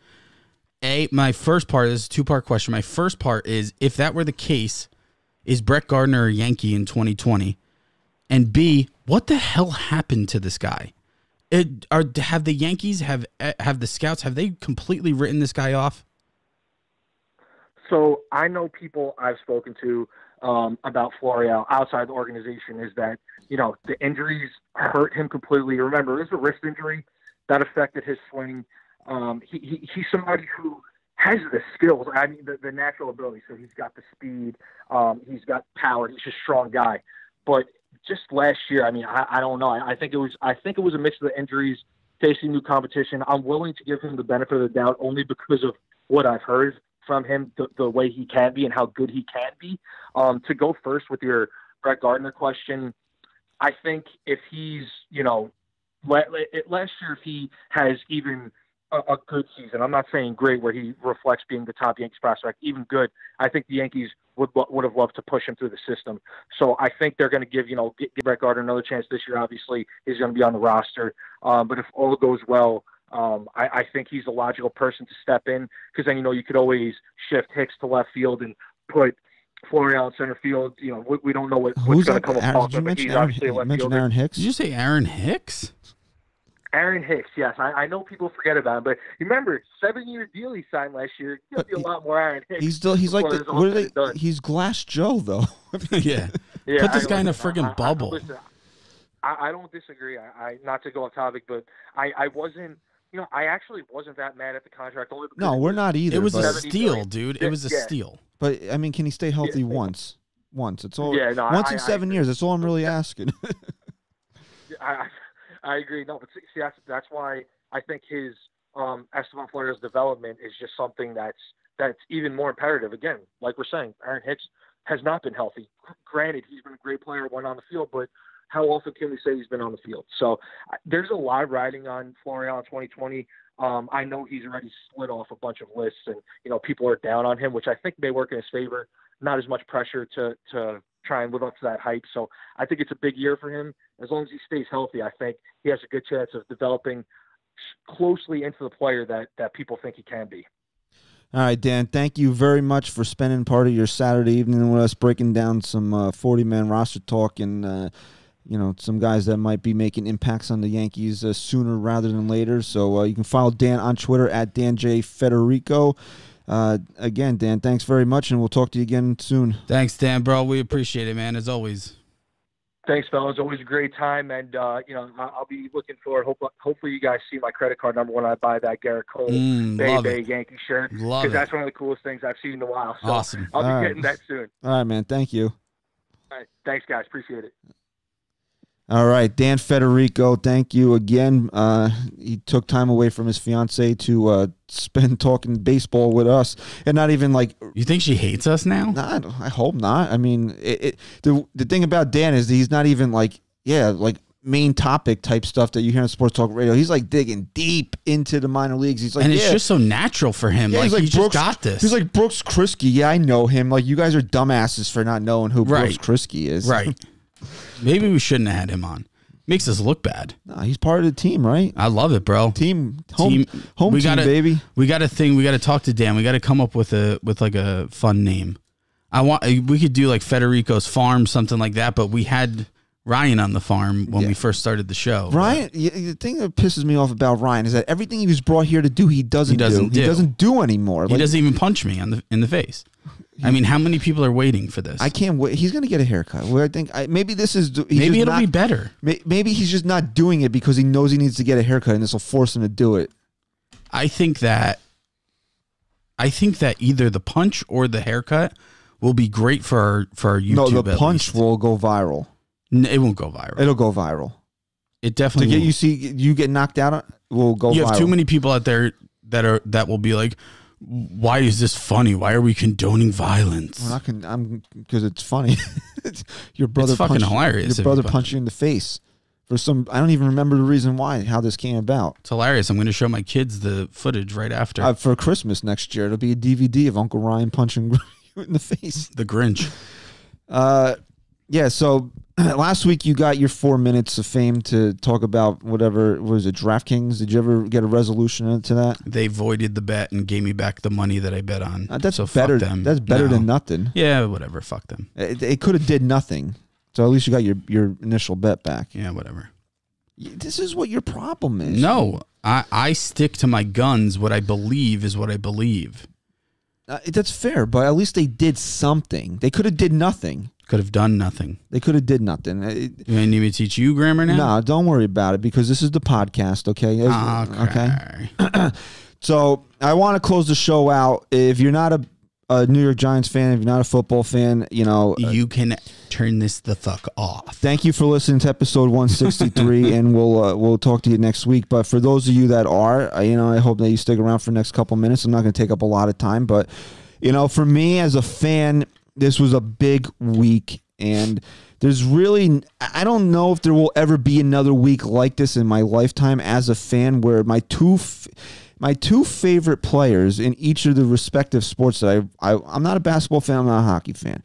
My first part is a two-part question. My first part is, if that were the case, is Brett Gardner a Yankee in 2020? And B, what the hell happened to this guy? Have the Yankees, have the scouts, have they completely written this guy off? So I know people I've spoken to about Florial outside the organization is that, the injuries hurt him completely. Remember, it was a wrist injury that affected his swing. He's somebody who has the skills, the natural ability. So he's got the speed, he's got power, he's a strong guy. But just last year, I don't know. I think it was a mix of the injuries, facing new competition. I'm willing to give him the benefit of the doubt only because of what I've heard from him, the way he can be and how good he can be. To go first with your Brett Gardner question, I think if he's, last year, if he has even a good season, I'm not saying great where he reflects being the top Yankees prospect, even good, I think the Yankees would have loved to push him through the system. So I think they're going to give Brett Gardner another chance this year. Obviously, he's going to be on the roster. But if all goes well, I think he's a logical person to step in because then, you could always shift Hicks to left field and put Florial in center field. We don't know what's going to come up. Did you mention Aaron Hicks? Did you say Aaron Hicks? Aaron Hicks, yes. I know people forget about him, but remember, 7-year deal he signed last year. He'll be a lot more Aaron Hicks. He's like he's Glass Joe, though. Yeah. Put this guy in a friggin' bubble. Listen, I don't disagree. I not to go off topic, but I wasn't. I actually wasn't that mad at the contract. No, we're not either. It was a steal, dude. It was a steal. But I mean, can he stay healthy once? It's all. Yeah, no, once in 7 years. That's all I'm really asking. I agree. No, but see, that's why I think his Esteban Flores development is just something that's even more imperative. Again, like we're saying, Aaron Hicks has not been healthy. Granted, he's been a great player when on the field, but how often can we say he's been on the field? So there's a lot riding on Florial in 2020. I know he's already split off a bunch of lists, and people are down on him, which I think may work in his favor. Not as much pressure to try and live up to that hype. So I think it's a big year for him. As long as he stays healthy, I think he has a good chance of developing closely into the player that people think he can be. All right, Dan, thank you very much for spending part of your Saturday evening with us, breaking down some 40-man roster talk and, some guys that might be making impacts on the Yankees sooner rather than later. So you can follow Dan on Twitter at DanJFederico. Again, Dan, thanks very much, and we'll talk to you again soon. Thanks, Dan, bro. We appreciate it, man, as always. Thanks, fellas. Always a great time, and I'll be looking forward. Hopefully, you guys see my credit card number when I buy that Garrett Cole Bay Yankee shirt, because that's one of the coolest things I've seen in a while. So awesome. I'll be getting that soon. All right, man. Thank you. All right, thanks, guys. Appreciate it. All right, Dan Federico, thank you again. He took time away from his fiance to spend talking baseball with us, and not even like. You think she hates us now? Nah, I hope not. I mean, the thing about Dan is he's not even like main topic type stuff that you hear on sports talk radio. He's like digging deep into the minor leagues. He's like, and it's just so natural for him. Yeah, he just got this. He's like Brooks Kriske. Yeah, I know him. Like, you guys are dumbasses for not knowing who Brooks Kriske is. Right. Maybe we shouldn't have had him on. Makes us look bad. No, he's part of the team, right? I love it, bro. Home team, baby. We got to talk to Dan. We got to come up with a fun name. We could do like Federico's Farm, something like that. But we had Ryan on the farm when we first started the show. Ryan, the thing that pisses me off about Ryan is that everything he was brought here to do, he doesn't do anymore. He doesn't even punch me in the face. I mean, how many people are waiting for this? I can't wait. He's going to get a haircut. Well, I think maybe this is. Maybe it'll be better. Maybe he's just not doing it because he knows he needs to get a haircut, and this will force him to do it. I think that either the punch or the haircut will be great for our YouTube. No, the punch will go viral. It won't go viral. It'll go viral. It definitely will. You get knocked out, will go viral. You have too many people out there that will be like, why is this funny? Why are we condoning violence? Because it's funny. Your brother it's fucking hilarious. Your brother punched you in the face for some. I don't even remember the reason how this came about. It's hilarious. I'm going to show my kids the footage right after. For Christmas next year, it'll be a DVD of Uncle Ryan punching you in the face. The Grinch. Yeah. So last week you got your 4 minutes of fame to talk about whatever was it, DraftKings. Did you ever get a resolution to that? They voided the bet and gave me back the money that I bet on. That's better. Fuck them. That's better than nothing. Yeah, whatever. Fuck them. It could have did nothing. So at least you got your initial bet back. Yeah, whatever. This is what your problem is. No, I stick to my guns. What I believe is what I believe. That's fair, but at least they did something. They could have did nothing. Could have done nothing. They could have did nothing. You need me to teach you grammar now? No, don't worry about it because this is the podcast, okay? Okay. So I want to close the show out. If you're not a New York Giants fan, if you're not a football fan, you can turn this the fuck off. Thank you for listening to episode 163, and we'll talk to you next week. But for those of you that are, I hope that you stick around for the next couple minutes. I'm not going to take up a lot of time, but for me as a fan, this was a big week, and I don't know if there will ever be another week like this in my lifetime as a fan, where my two favorite players in each of the respective sports that I'm not a basketball fan, I'm not a hockey fan.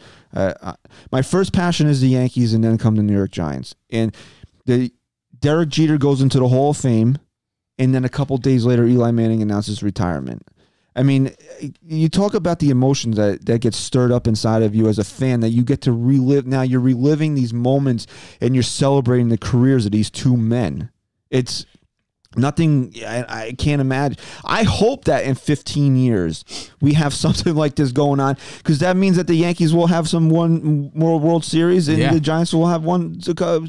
My first passion is the Yankees, and then come the New York Giants. And Derek Jeter goes into the Hall of Fame, and then a couple days later, Eli Manning announces retirement. I mean, you talk about the emotions that gets stirred up inside of you as a fan that you get to relive. Now you're reliving these moments and you're celebrating the careers of these two men. It's Nothing, I can't imagine. I hope that in 15 years we have something like this going on, because that means that the Yankees will have one more World Series and the Giants will have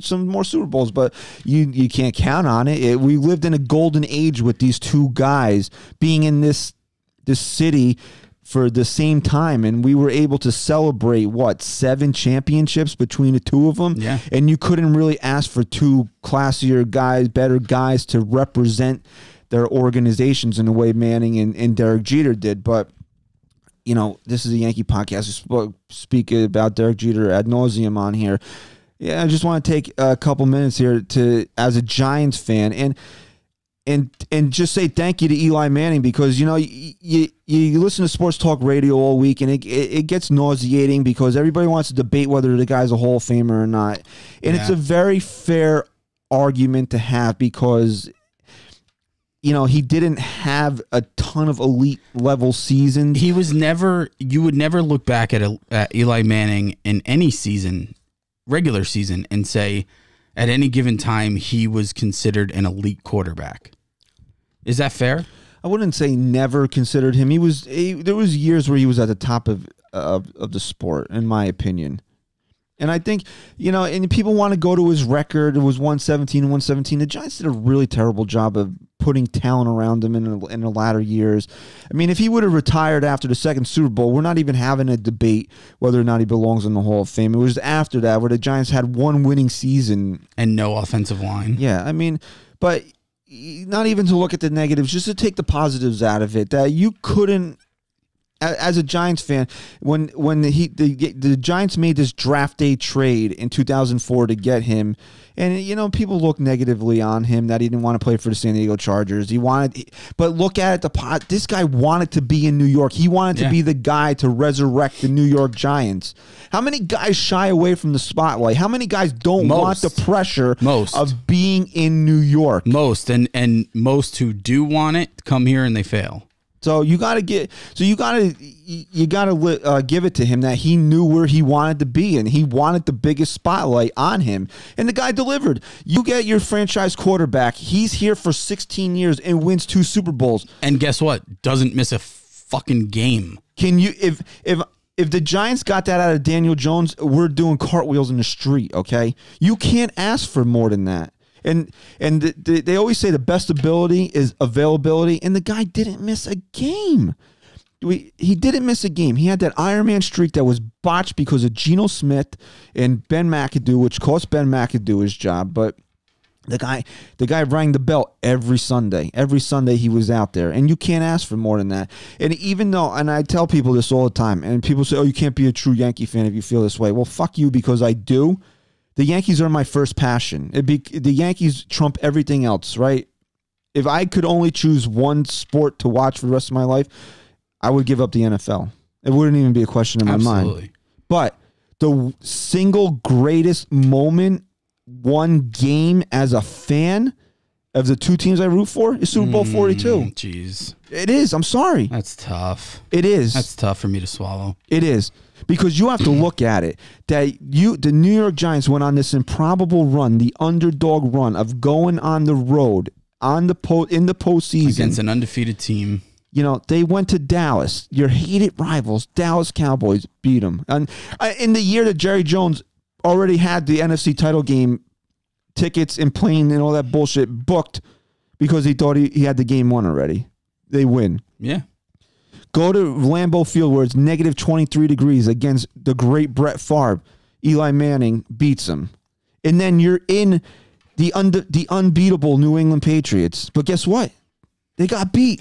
some more Super Bowls. But you can't count on it. We lived in a golden age with these two guys being in this city for the same time, and we were able to celebrate 7 championships between the two of them. Yeah. And you couldn't really ask for two classier guys, better guys to represent their organizations in the way Manning and Derek Jeter did. But this is a Yankee podcast. We speak about Derek Jeter ad nauseum on here. Yeah, I just want to take a couple minutes here as a Giants fan and just say thank you to Eli Manning, because you listen to sports talk radio all week, and it gets nauseating because everybody wants to debate whether the guy's a Hall of Famer or not. And it's a very fair argument to have, because he didn't have a ton of elite level seasons. He was never. You would never look back at Eli Manning in any season, regular season, and say at any given time he was considered an elite quarterback. Is that fair? I wouldn't say never considered him. There was years where he was at the top of the sport, in my opinion. And I think, and people want to go to his record. It was 117 and 117. The Giants did a really terrible job of putting talent around him in the latter years. I mean, if he would have retired after the second Super Bowl, we're not even having a debate whether or not he belongs in the Hall of Fame. It was after that where the Giants had one winning season. And no offensive line. Yeah, I mean, but not even to look at the negatives, just to take the positives out of it, that you couldn't, as a Giants fan, when the Giants made this draft day trade in 2004 to get him, and people look negatively on him that he didn't want to play for the San Diego Chargers. But look at it, this guy wanted to be in New York. He wanted to be the guy to resurrect the New York Giants. How many guys shy away from the spotlight? How many guys don't want the pressure of being in New York? Most, and most who do want it come here and they fail. So you got to give it to him that he knew where he wanted to be, and he wanted the biggest spotlight on him, and the guy delivered. You get your franchise quarterback. He's here for 16 years and wins 2 Super Bowls. And guess what? Doesn't miss a fucking game. Can you if the Giants got that out of Daniel Jones, we're doing cartwheels in the street, okay? You can't ask for more than that. And they always say the best ability is availability, and the guy didn't miss a game. He didn't miss a game. He had that Iron Man streak that was botched because of Geno Smith and Ben McAdoo, which cost Ben McAdoo his job. But the guy rang the bell every Sunday. Every Sunday he was out there, and you can't ask for more than that. And even though, and I tell people this all the time, and people say, "Oh, you can't be a true Yankee fan if you feel this way." Well, fuck you, because I do. The Yankees are my first passion. The Yankees trump everything else, right? If I could only choose one sport to watch for the rest of my life, I would give up the NFL. It wouldn't even be a question in my mind. But the single greatest moment, one game as a fan of the two teams I root for, is Super Bowl 42. Jeez. It is. I'm sorry. That's tough. It is. That's tough for me to swallow. It is. Because you have to look at it, that the New York Giants went on this improbable run, the underdog run of going on the road in the postseason against an undefeated team. They went to Dallas, your hated rivals, Dallas Cowboys, beat them. And in the year that Jerry Jones already had the NFC title game tickets and plane and all that bullshit booked because he thought he had the game won already. They win. Yeah. Go to Lambeau Field where it's negative 23 degrees against the great Brett Favre. Eli Manning beats him. And then you're in the unbeatable New England Patriots. But guess what? They got beat.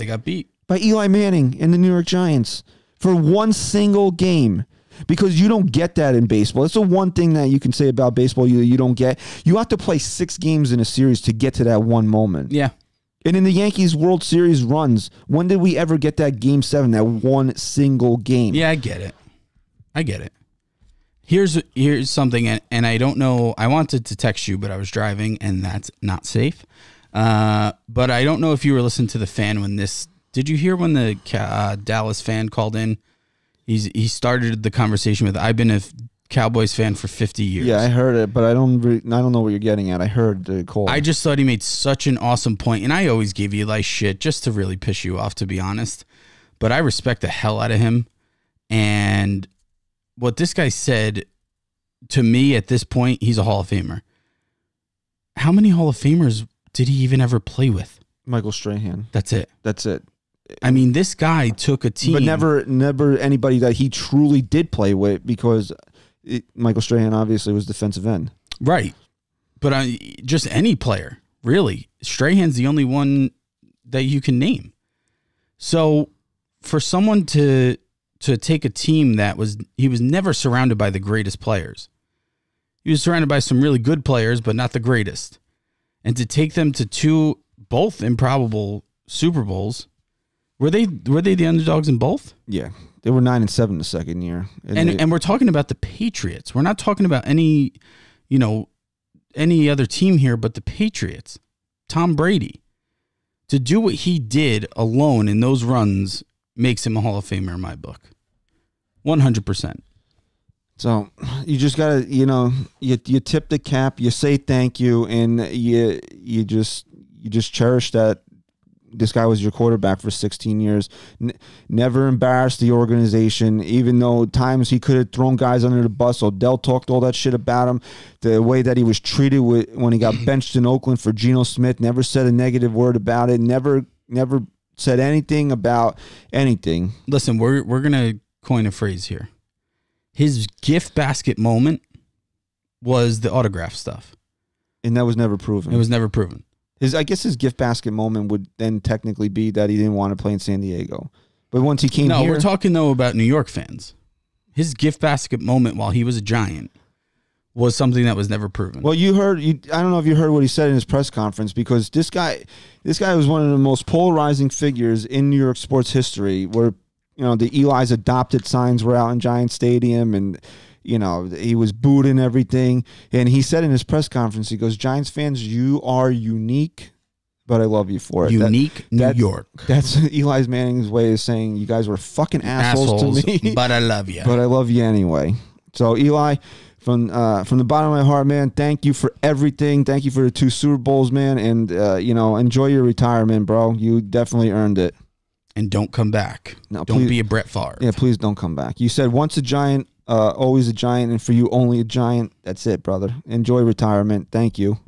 By Eli Manning and the New York Giants for one single game. Because you don't get that in baseball. That's the one thing that you can say about baseball you don't get. You have to play 6 games in a series to get to that one moment. Yeah. And in the Yankees World Series runs, when did we ever get that Game 7, that one single game? Yeah, I get it. Here's something, and I don't know. I wanted to text you, but I was driving, and that's not safe. But I don't know if you were listening to the fan when this. Did you hear when the Dallas fan called in? He started the conversation with, "I've been a Cowboys fan for 50 years. Yeah, I heard it, but I don't know what you're getting at. I heard the call. I just thought he made such an awesome point, and I always give Eli shit just to really piss you off, to be honest. But I respect the hell out of him. And what this guy said, to me at this point, he's a Hall of Famer. How many Hall of Famers did he even ever play with? Michael Strahan. That's it. I mean, this guy took a team. But never anybody that he truly did play with, because Michael Strahan obviously was defensive end. Right. But just any player, really. Strahan's the only one that you can name. So for someone to take a team he was never surrounded by the greatest players. He was surrounded by some really good players, but not the greatest. And to take them to both improbable Super Bowls, were they the underdogs in both? Yeah. They were 9-7 the second year. And we're talking about the Patriots. We're not talking about any other team here but the Patriots. Tom Brady. To do what he did alone in those runs makes him a Hall of Famer in my book. 100%. So you just gotta, you tip the cap, you say thank you, and you just cherish that this guy was your quarterback for 16 years. Never embarrassed the organization, even though at times he could have thrown guys under the bus. Odell talked all that shit about him. The way that he was treated when he got benched in Oakland for Geno Smith, never said a negative word about it. Never said anything about anything. Listen, we're gonna coin a phrase here. His gift basket moment was the autograph stuff, and that was never proven. It was never proven. I guess his gift basket moment would then technically be that he didn't want to play in San Diego. But once he came here... No, we're talking, though, about New York fans. His gift basket moment while he was a Giant was something that was never proven. Well, I don't know if you heard what he said in his press conference, because this guy was one of the most polarizing figures in New York sports history, where, the Eli's adopted signs were out in Giant Stadium, and... he was booed and everything. And he said in his press conference, he goes, Giants fans, you are unique, but I love you for it. Unique New York. That's Eli Manning's way of saying you guys were fucking assholes to me. But I love you. But I love you anyway. So, Eli, from the bottom of my heart, man, thank you for everything. Thank you for the 2 Super Bowls, man. And, enjoy your retirement, bro. You definitely earned it. And don't come back. No, don't be a Brett Favre. Yeah, please don't come back. You said once a Giant, always a Giant, and for you, only a Giant. That's it, brother. Enjoy retirement. Thank you.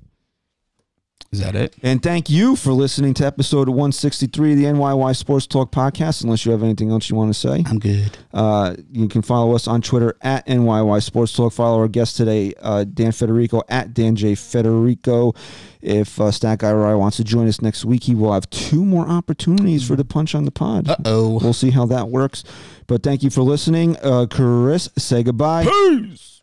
Is that it? And thank you for listening to episode 163 of the NYY Sports Talk podcast. Unless you have anything else you want to say. I'm good. You can follow us on Twitter at NYY Sports Talk. Follow our guest today, Dan Federico, at Dan J. Federico. If Stat Guy Rye wants to join us next week, he will have 2 more opportunities for the Punch on the Pod. Uh-oh. We'll see how that works. But thank you for listening. Chris, say goodbye. Peace.